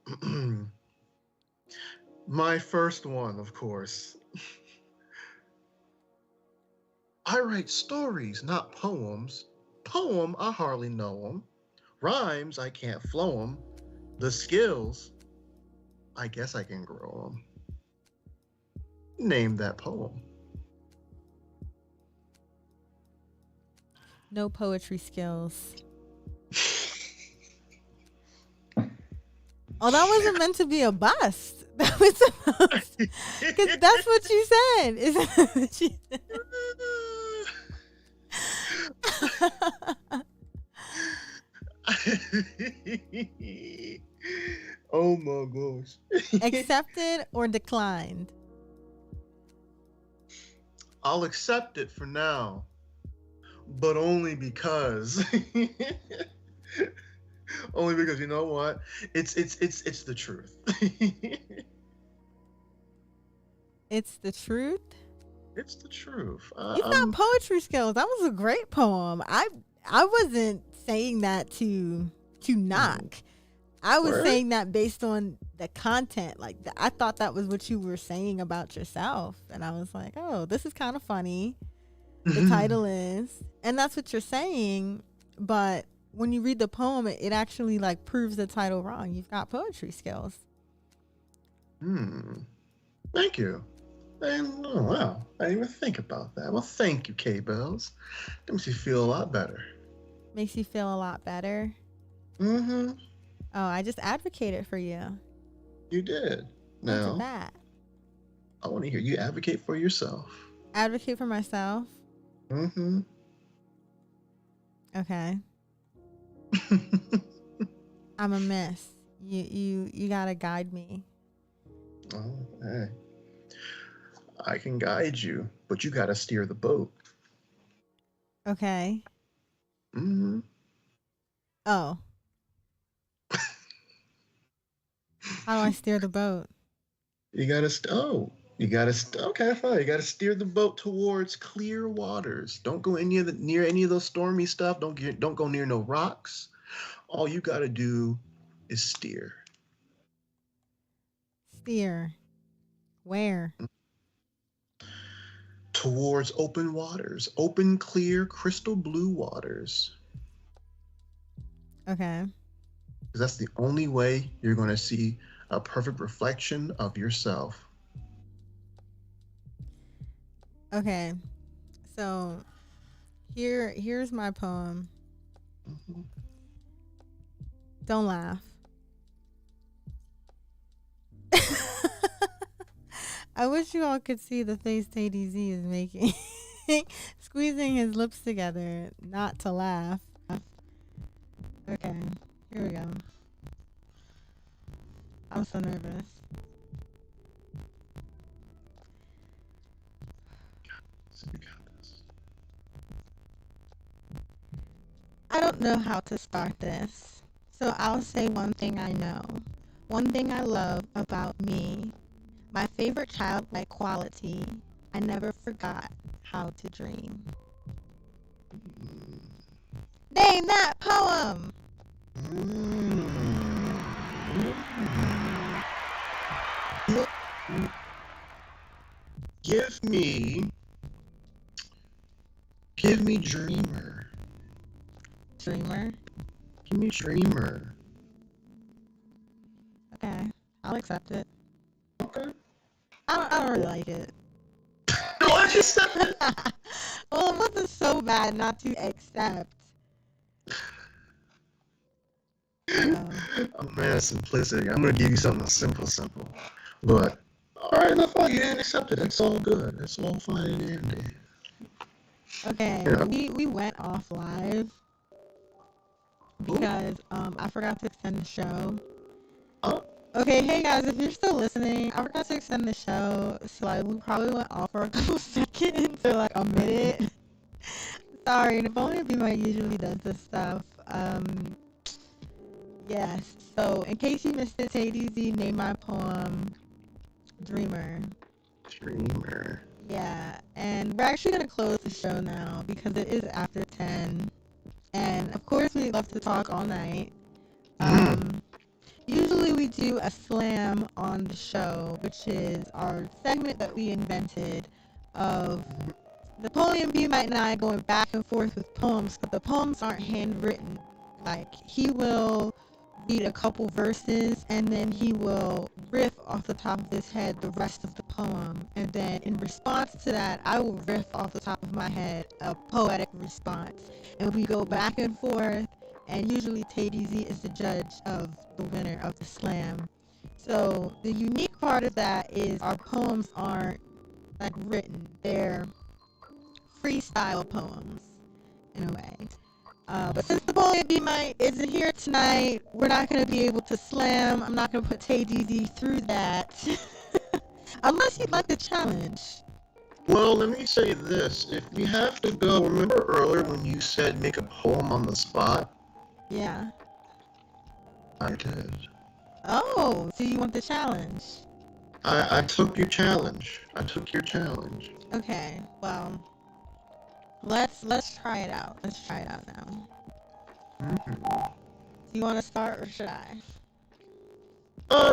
B: my first one, of course. I write stories, not poems. Poem, I hardly know 'em. Rhymes, I can't flow 'em. The skills, I guess I can grow 'em. Name that poem.
A: No poetry skills. Oh, that wasn't meant to be a bust. That was supposed because that's what you said. Isn't that what you
B: said? Oh my gosh.
A: Accepted or declined?
B: I'll accept it for now, but only because you know what? It's the truth.
A: It's the truth.
B: It's the truth.
A: You've got poetry skills. That was a great poem. I wasn't saying that to knock. I was saying that based on the content. Like I thought that was what you were saying about yourself, and I was like, oh, this is kind of funny. The title is, and that's what you're saying. But when you read the poem, it actually like proves the title wrong. You've got poetry skills.
B: Thank you. And oh wow, I didn't even think about that. Well, thank you, Bellz. That makes me feel a lot better.
A: Makes you feel a lot better.
B: Oh,
A: I just advocated for you.
B: You did. Now,
A: that.
B: I want to hear you advocate for yourself.
A: Advocate for myself. Okay. I'm a mess. You gotta guide me.
B: Oh, hey. I can guide you, but you gotta steer the boat.
A: Okay. Oh. How do I steer the boat?
B: You gotta okay, fine. You gotta steer the boat towards clear waters. Don't go near any of those stormy stuff. Don't go near no rocks. All you gotta do is steer.
A: Steer. Where?
B: Towards open waters. Open, clear, crystal blue waters.
A: Okay.
B: Because that's the only way you're going to see a perfect reflection of yourself.
A: Okay. So here's my poem. Don't laugh. I wish you all could see the face TayDZ is making. Squeezing his lips together, not to laugh. Okay, here we go. I'm so nervous. I don't know how to start this, so I'll say one thing I know. One thing I love about me. My favorite childlike quality. I never forgot how to dream. Name that poem!
B: Give me Dreamer.
A: Dreamer?
B: Give me Dreamer.
A: Okay, I'll accept it.
B: Okay.
A: I don't really like it.
B: No, I just said it.
A: Well, it wasn't so bad not to accept.
B: Oh man, simplicity. I'm gonna give you something simple. But alright, no fine, you didn't accept it. That's all good. That's all fine and dandy.
A: Okay,
B: Yeah.
A: we went off live because I forgot to extend the show.
B: Oh.
A: Okay, hey guys, if you're still listening, I forgot to extend the show, so like we probably went off for a couple seconds or like a minute. Sorry, Napoleon B-Might usually does this stuff. Yes. So in case you missed it, TayDZ named my poem Dreamer.
B: Dreamer.
A: Yeah, and we're actually gonna close the show now because it is after 10, and of course we love to talk all night. Usually we do a slam on the show, which is our segment that we invented of Napoleon B-Might and I going back and forth with poems, but the poems aren't handwritten. Like, he will read a couple verses and then he will riff off the top of his head the rest of the poem, and then in response to that I will riff off the top of my head a poetic response, and we go back and forth, and usually TayDZ is the judge of the winner of the slam. So the unique part of that is our poems aren't like written, they're freestyle poems in a way. But since Napoleon B-Might isn't here tonight, we're not going to be able to slam. I'm not going to put TayDZ through that. Unless you'd like the challenge.
B: Well, let me say this. If we have to go, remember earlier when you said make a poem on the spot?
A: Yeah.
B: I did.
A: Oh, so you want the challenge?
B: I took your challenge.
A: Okay, well, let's try it out. Let's try it out now. Do you want to start or should I?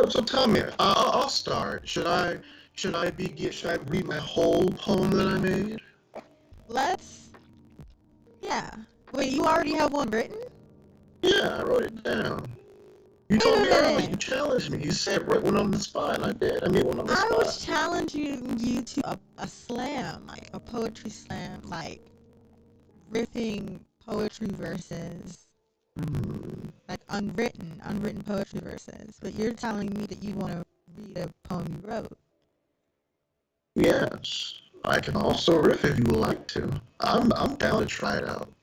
B: So tell me, I'll start. Should I read my whole poem that I made?
A: Yeah. Wait, you already have one written?
B: Yeah, I wrote it down. You told me earlier, you challenged me. You said write one on the spot, and I did. I made one on the spot.
A: I was challenging you to a slam, like a poetry slam, like riffing poetry verses. Like unwritten poetry verses. But you're telling me that you want to read a poem you wrote.
B: Yes. I can also riff if you would like to. I'm down to try it out.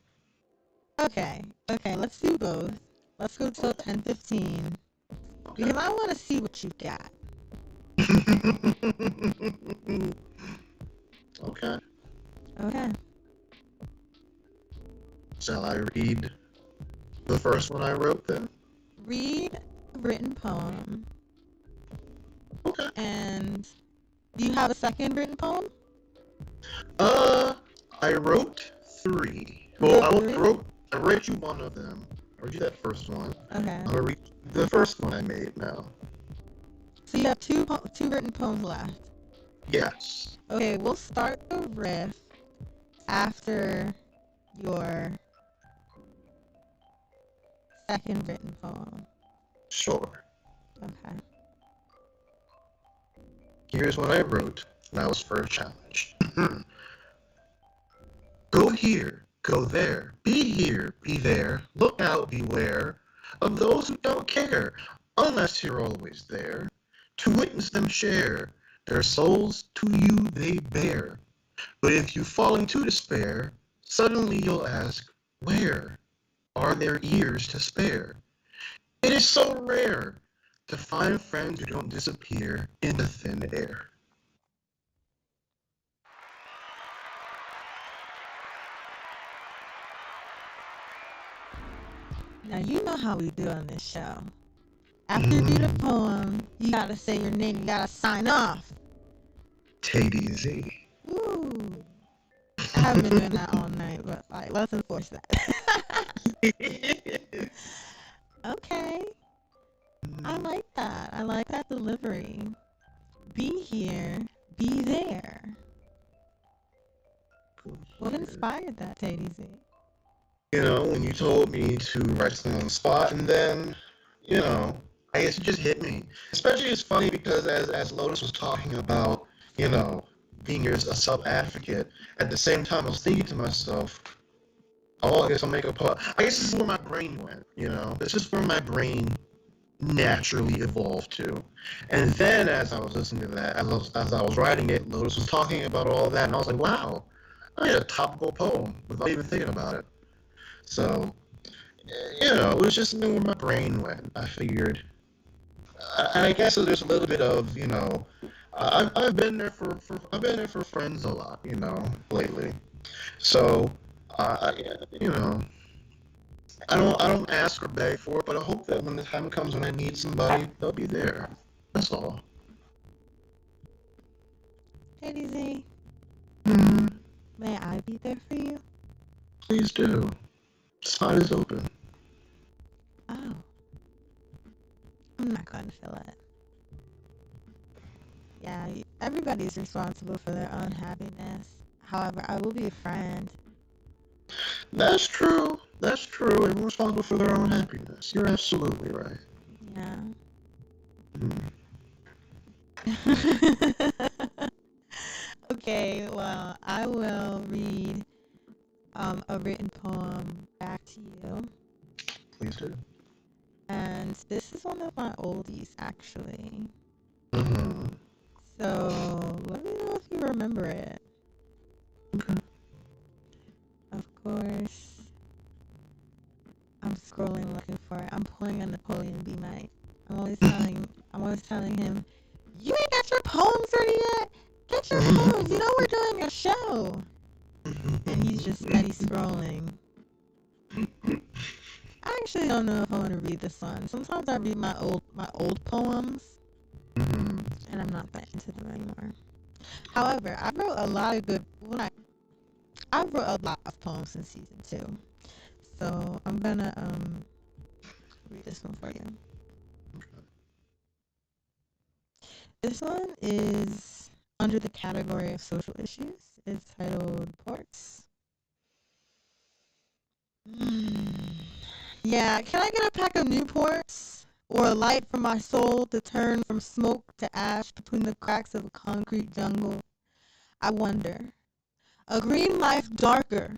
A: Okay, let's do both. Let's go till 10:15. Okay. Because I want to see what you got.
B: Okay.
A: Okay.
B: Shall I read the first one I wrote then?
A: Read a written poem.
B: Okay.
A: And do you have a second written poem?
B: I wrote 3. Well, I read you one of them. I read you that first one.
A: Okay.
B: I'm gonna read the first one I made now.
A: So you have two written poems left.
B: Yes.
A: Okay, we'll start the riff after your second written poem.
B: Sure.
A: Okay.
B: Here's what I wrote. That was for a challenge. Go here, go there, be there, look out, beware of those who don't care, unless you're always there. To witness them share, their souls to you they bear. But if you fall into despair, suddenly you'll ask, where are there ears to spare? It is so rare to find friends who don't disappear in the thin air.
A: Now you know how we do on this show. After you read a poem, you gotta say your name. You gotta sign off.
B: TayDZ.
A: Ooh. I haven't been doing that all night, but like, let's enforce that. Okay. I like that. I like that delivery. Be here, be there. What inspired that, TayDZ?
B: You know, when you told me to write something on the spot, and then, you know, I guess it just hit me. Especially it's funny because as Lotus was talking about, you know, being a self-advocate. At the same time, I was thinking to myself, oh, I guess I'll make a poem. I guess this is where my brain went, you know? This is where my brain naturally evolved to. And then as I was listening to that, as I was writing it, Lotus was talking about all that, and I was like, wow, I made a topical poem without even thinking about it. So, you know, it was just where my brain went. I figured, and I guess there's a little bit of, you know, I've been there I've been there for friends a lot, you know, lately. So, you know, I don't ask or beg for it, but I hope that when the time comes when I need somebody, they'll be there. That's all.
A: TayDZ,
B: Hmm.
A: may I be there for you?
B: Please do. Side is open.
A: Oh, I'm not going to feel it. Yeah, everybody's responsible for their own happiness. However, I will be a friend.
B: That's true. That's true. Everyone's responsible for their own happiness. You're absolutely right.
A: Yeah.
B: Hmm.
A: Okay, well, I will read a written poem back to you.
B: Please do.
A: And this is one of my oldies, actually.
B: Hmm.
A: So, let me know if you remember it.
B: Okay.
A: Of course, I'm scrolling looking for it. I'm pulling a Napoleon B-Night. I'm always telling him, you ain't got your poems ready yet? Get your poems. You know we're doing a show. And he's just steady scrolling. I actually don't know if I want to read this one. Sometimes I read my old poems,
B: Hmm.
A: and I'm not that into them anymore. However, I wrote a lot of I wrote a lot of poems in season 2. So I'm gonna read this one for you. This one is under the category of social issues. It's titled Ports. Yeah, can I get a pack of Newports? Or a light for my soul to turn from smoke to ash between the cracks of a concrete jungle? I wonder. A green life darker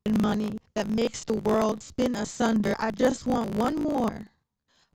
A: than money that makes the world spin asunder. I just want one more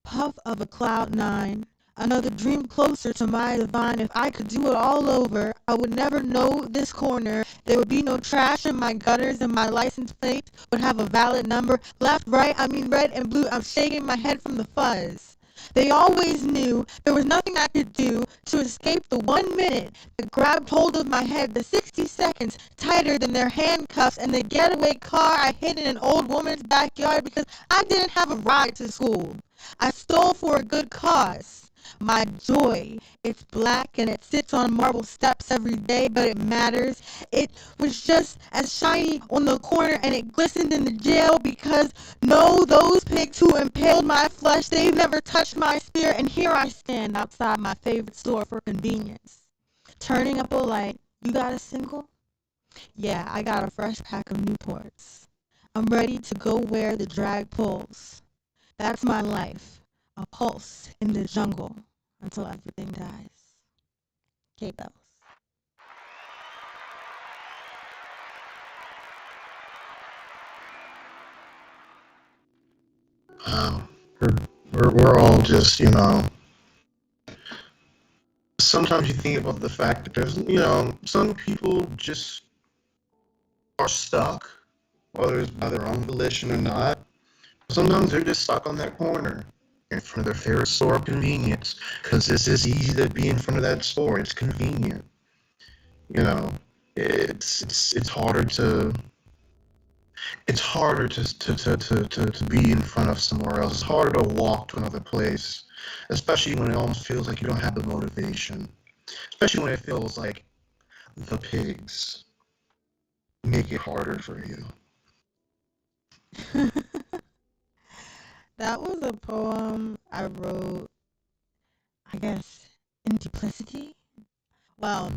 A: puff of a cloud nine. Another dream closer to my divine. If I could do it all over, I would never know this corner. There would be no trash in my gutters, and my license plate would have a valid number. Left, right, I mean red and blue. I'm shaking my head from the fuzz. They always knew there was nothing I could do to escape the 1 minute that grabbed hold of my head, the 60 seconds tighter than their handcuffs, and the getaway car I hid in an old woman's backyard because I didn't have a ride to school. I stole for a good cause. My joy, it's black and it sits on marble steps every day, but it matters. It was just as shiny on the corner and it glistened in the jail because no, those pigs who impaled my flesh, they've never touched my spirit, and here I stand outside my favorite store for convenience. Turning up a light. You got a single? Yeah, I got a fresh pack of Newports. I'm ready to go where the drag pulls. That's my life, a pulse in the jungle until everything dies. Bellz.
B: Wow. We're all just, you know, sometimes you think about the fact that there's, you know, some people just are stuck, whether it's by their own volition or not. Sometimes they're just stuck on that corner in front of their favorite store of convenience because it's as easy to be in front of that store. It's convenient. You know, it's harder to to be in front of somewhere else. It's harder to walk to another place, especially when it almost feels like you don't have the motivation. Especially when it feels like the pigs make it harder for you.
A: That was a poem I wrote, I guess, in duplicity. Well,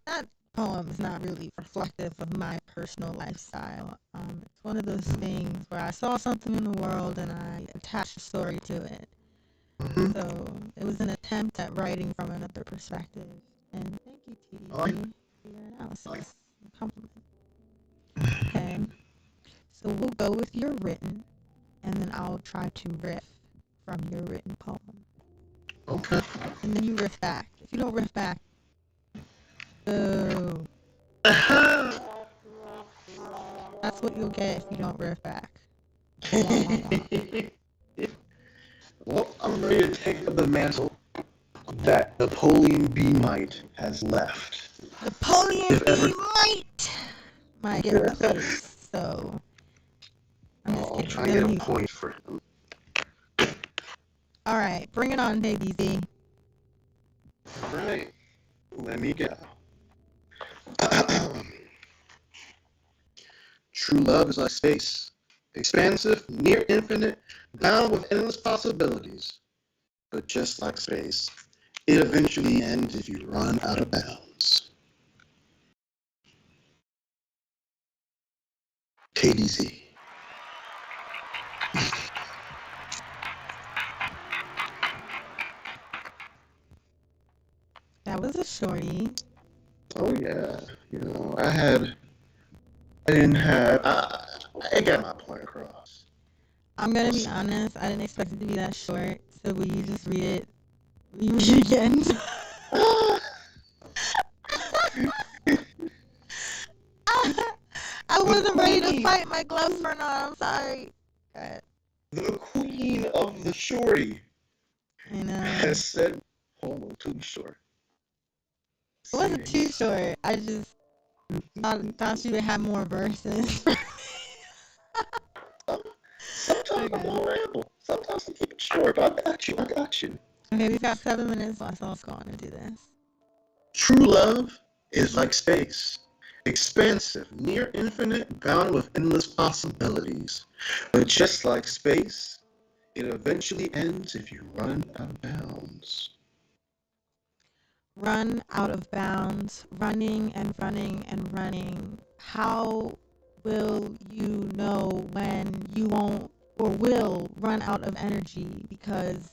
A: that poem is not really reflective of my personal lifestyle. It's one of those things where I saw something in the world and I attached a story to it.
B: Hmm.
A: So it was an attempt at writing from another perspective. And thank you
B: Alright.
A: TayDZ for your analysis. Compliment. Okay. So we'll go with your written, and then I'll try to riff from your written poem.
B: Okay.
A: And then you riff back. If you don't riff back, boo. That's what you'll get if you don't riff back. Wah, wah, wah.
B: Well, I'm ready to take up the mantle that Napoleon B. Might has left.
A: Napoleon
B: If ever-
A: B. might get replaced. So I'm just
B: I'll
A: kidding.
B: try and get a point for him.
A: All right, bring it on, TayDZ.
B: Alright, let me go. True love is like space, expansive, near infinite, bound with endless possibilities. But just like space, it eventually ends if you run out of bounds. TayDZ.
A: That was a shorty.
B: Oh yeah, I got my point across.
A: I'm gonna be honest. I didn't expect it to be that short. So will you just read it? Will you read it again? I wasn't ready to fight. My gloves were not. I'm sorry.
B: The queen of the shorty
A: I know.
B: has said homo too short.
A: It wasn't too short. I just thought she would have more verses.
B: Sometimes I'm gonna ramble. Sometimes I keep it short, but I got you.
A: Okay, we've got 7 minutes left, so let's go on and do this.
B: True love is like space, expansive, near infinite, bound with endless possibilities. But just like space, it eventually ends if you run out of bounds.
A: Run out of bounds, running and running and running. How will you know when you won't or will run out of energy? Because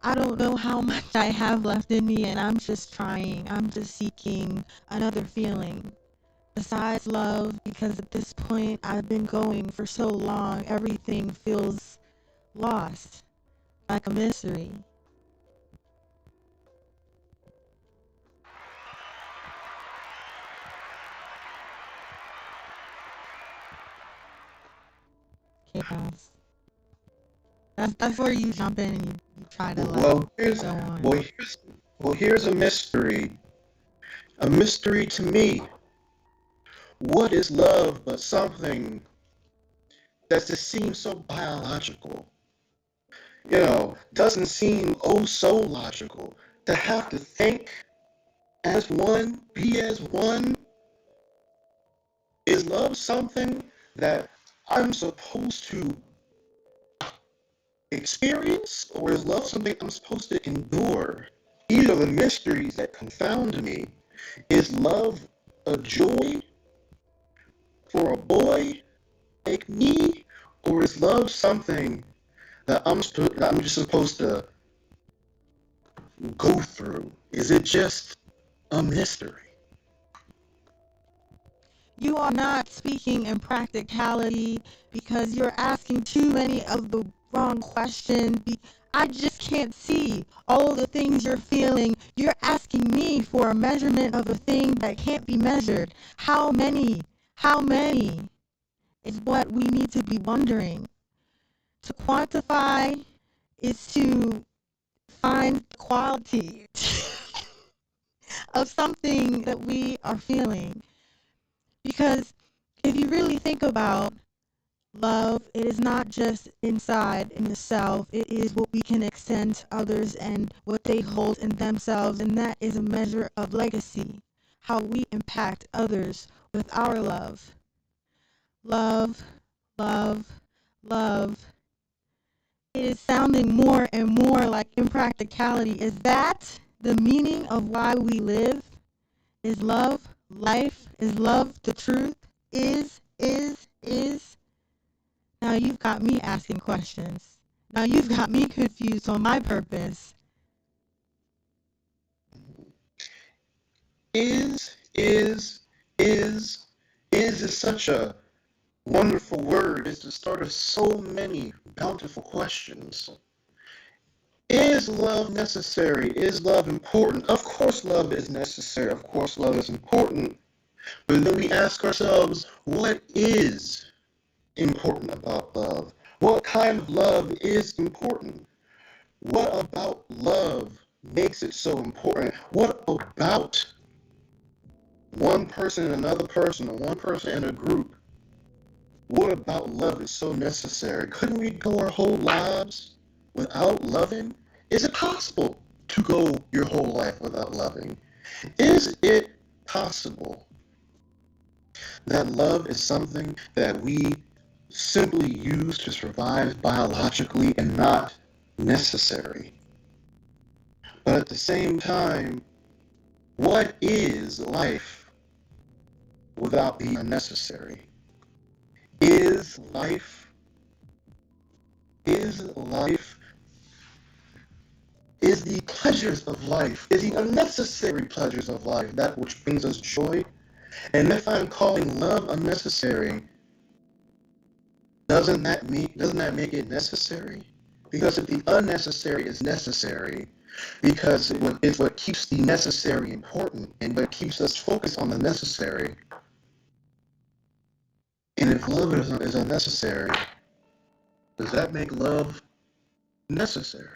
A: I don't know how much I have left in me, and I'm just trying. I'm just seeking another feeling besides love, because at this point I've been going for so long, everything feels lost, like a mystery. Okay, guys. That's where you jump in and you try to
B: Well,
A: go on.
B: here's a mystery. A mystery to me. What is love but something that just seems so biological? Doesn't seem oh so logical to have to think as one, be as one. Is love something that I'm supposed to experience, or is love something I'm supposed to endure? These are the mysteries that confound me. Is love a joy for a boy like me, or is love something that I'm just supposed to go through? Is it just a mystery?
A: You are not speaking in practicality because you're asking too many of the wrong questions. I just can't see all the things you're feeling. You're asking me for a measurement of a thing that can't be measured. How many? How many is what we need to be wondering. To quantify is to find quality of something that we are feeling. Because if you really think about love, it is not just inside in the self. It is what we can extend to others and what they hold in themselves. And that is a measure of legacy. How we impact others with our love. Love, love, love. It is sounding more and more like impracticality. Is that the meaning of why we live? Is love life? Is love the truth? Is. Now you've got me asking questions. Now you've got me confused on my purpose.
B: Is, is, is such a wonderful word. It's the start of so many bountiful questions. Is love necessary? Is love important? Of course love is necessary. Of course love is important. But then we ask ourselves, what is important about love? What kind of love is important? What about love makes it so important? What about one person and another person, or one person and a group? What about love is so necessary? Couldn't we go our whole lives without loving? Is it possible to go your whole life without loving? Is it possible that love is something that we simply use to survive biologically and not necessary? But at the same time, what is life without being unnecessary? Is life, is the pleasures of life, is the unnecessary pleasures of life that which brings us joy? And if I'm calling love unnecessary, doesn't that make it necessary? Because if the unnecessary is necessary, because it's what keeps the necessary important and what keeps us focused on the necessary. And if love is unnecessary, does that make love necessary?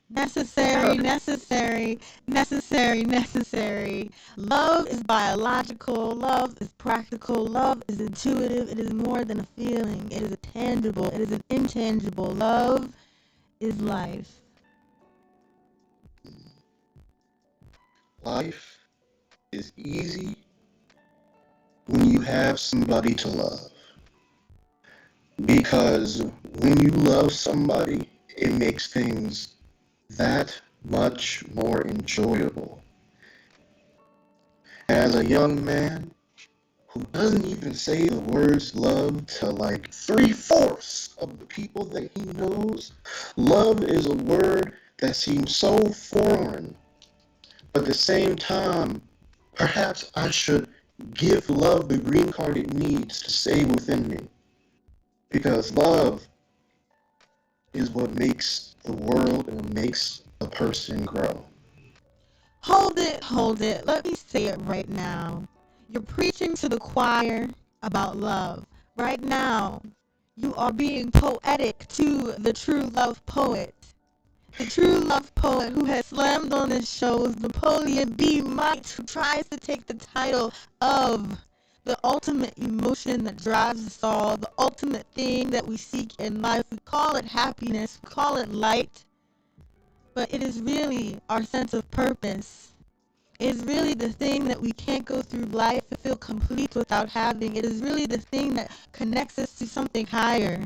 A: Necessary, necessary, necessary, necessary. Love is biological. Love is practical. Love is intuitive. It is more than a feeling. It is a tangible. It is an intangible. Love is life.
B: Life is easy when you have somebody to love. Because when you love somebody, it makes things that much more enjoyable. As a young man who doesn't even say the words love to like 3/4 of the people that he knows, love is a word that seems so foreign. But at the same time, perhaps I should give love the green card it needs to stay within me. Because love is what makes the world and what makes a person grow.
A: Hold it, hold it. Let me say it right now. You're preaching to the choir about love. Right now, you are being poetic to the true love poet. The true love poet who has slammed on this show is Napoleon B. Might, who tries to take the title of the ultimate emotion that drives us all, the ultimate thing that we seek in life. We call it happiness, we call it light, but it is really our sense of purpose. It is really the thing that we can't go through life and feel complete without having. It is really the thing that connects us to something higher.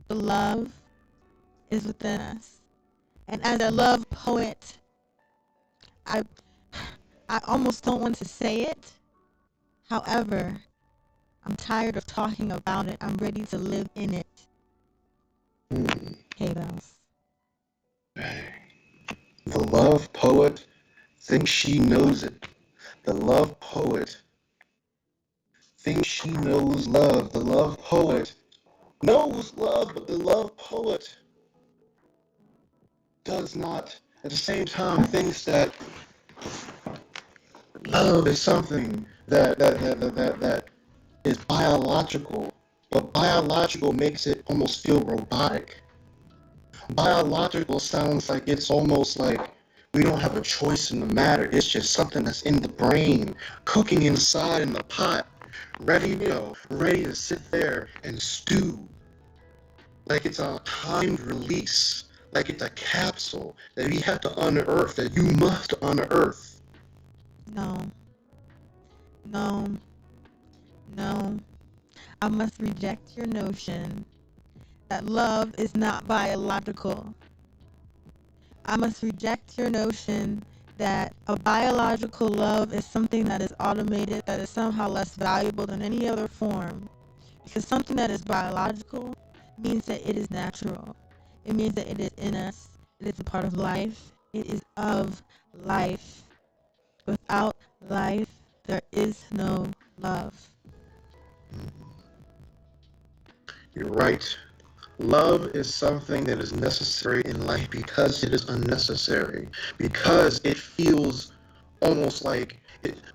A: The love is within us. And as a love poet, I almost don't want to say it. However, I'm tired of talking about it. I'm ready to live in it. Hey, Bellz.
B: The love poet thinks she knows it. The love poet thinks she knows love. The love poet knows love, but the love poet does not, at the same time, thinks that love is something that is biological, but biological makes it almost feel robotic. Biological sounds like it's almost like we don't have a choice in the matter. It's just something that's in the brain, cooking inside in the pot, ready to sit there and stew. Like it's a timed release, like it's a capsule that we have to unearth, that you must unearth.
A: No. No. No. I must reject your notion that love is not biological. I must reject your notion that a biological love is something that is automated, that is somehow less valuable than any other form. Because something that is biological means that it is natural. It means that it is in us. It is a part of life. It is of life. Without life, there is no love.
B: You're right. Love is something that is necessary in life because it is unnecessary. Because it feels almost like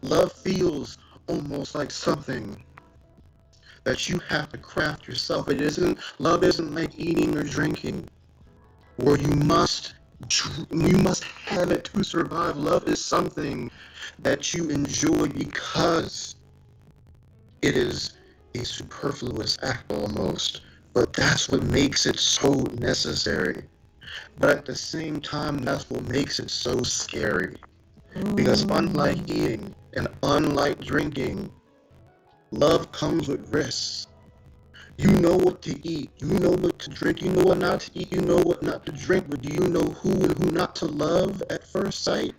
B: love feels almost like something that you have to craft yourself. Love isn't like eating or drinking, where you must have it to survive. Love is something that you enjoy because it is a superfluous act almost, but that's what makes it so necessary. But at the same time, that's what makes it so scary. Because unlike eating and unlike drinking, love comes with risks. You know what to eat, you know what to drink, you know what not to eat, you know what not to drink, but do you know who and who not to love at first sight?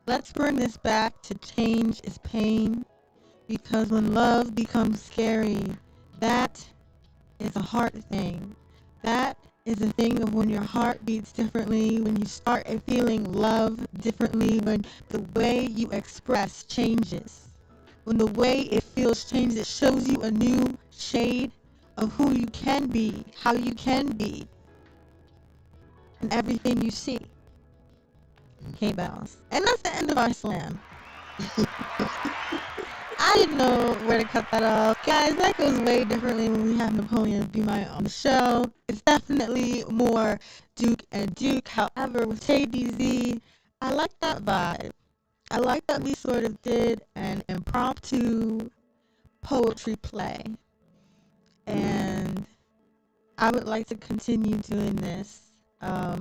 A: Let's bring this back to change is pain, because when love becomes scary, that is a heart thing. That is a thing of when your heart beats differently, when you start feeling love differently, when the way you express changes, when the way it feels changes. It shows you a new shade of who you can be, how you can be, and everything you see. Okay, Bellz. And that's the end of our slam. I didn't know where to cut that off. Guys, that goes way differently when we have Napoleon be on the show. It's definitely more Duke and Duke. However, with TayDZ, I like that vibe. I like that we sort of did an impromptu poetry play. And I would like to continue doing this. I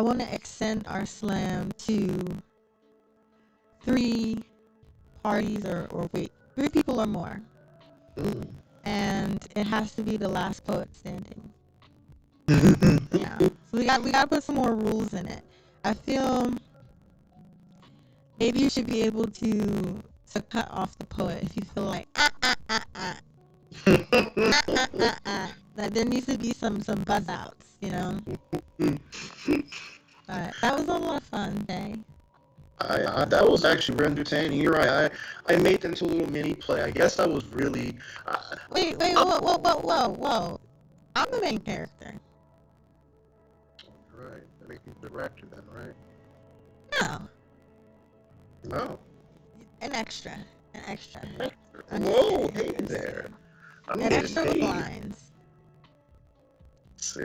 A: want to extend our slam to 3 parties or wait, 3 people or more. And it has to be the last poet standing. Yeah. So we gotta put some more rules in it. I feel maybe you should be able to cut off the poet if you feel like that there needs to be some buzz outs, you know. But that was a lot of fun day.
B: That was actually very entertaining. You're right. I made that into a little mini play. I guess I was really.
A: Wait, whoa. I'm the main character.
B: Right. That makes you the director then, right?
A: No.
B: No.
A: An extra.
B: Whoa, hey there. I'm
A: An
B: getting
A: extra with
B: paid.
A: lines.
B: See.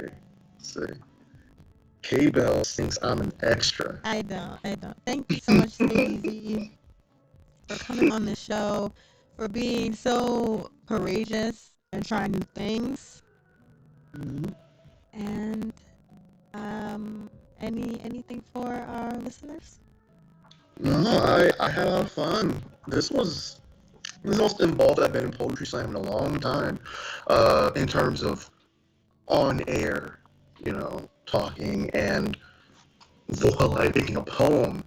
B: K-Bellz thinks I'm an extra.
A: I don't. Thank you so much, TayDZ, for coming on the show, for being so courageous and trying new things.
B: Mm-hmm.
A: And anything for our listeners?
B: No, I had a lot of fun. This was the most involved I've been in Poetry Slam in a long time. In terms of on air, talking and like picking a poem.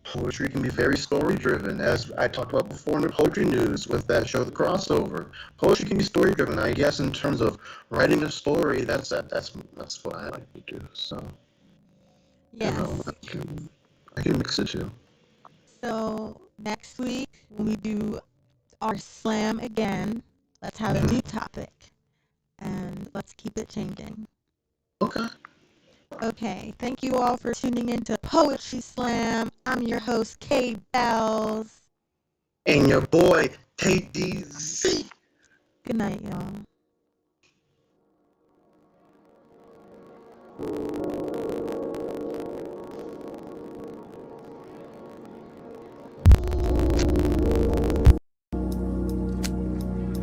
B: Poetry can be very story driven, as I talked about before in the poetry news with that show, The Crossover. Poetry can be story driven. I guess in terms of writing a story, that's what I like to do. So,
A: Yes.
B: I can mix the two.
A: So next week when we do our slam again, let's have a new topic, and let's keep it changing.
B: Okay.
A: Okay, thank you all for tuning in to Poetry Slam. I'm your host, Bellz.
B: And your boy, TayDZ.
A: Good night, y'all.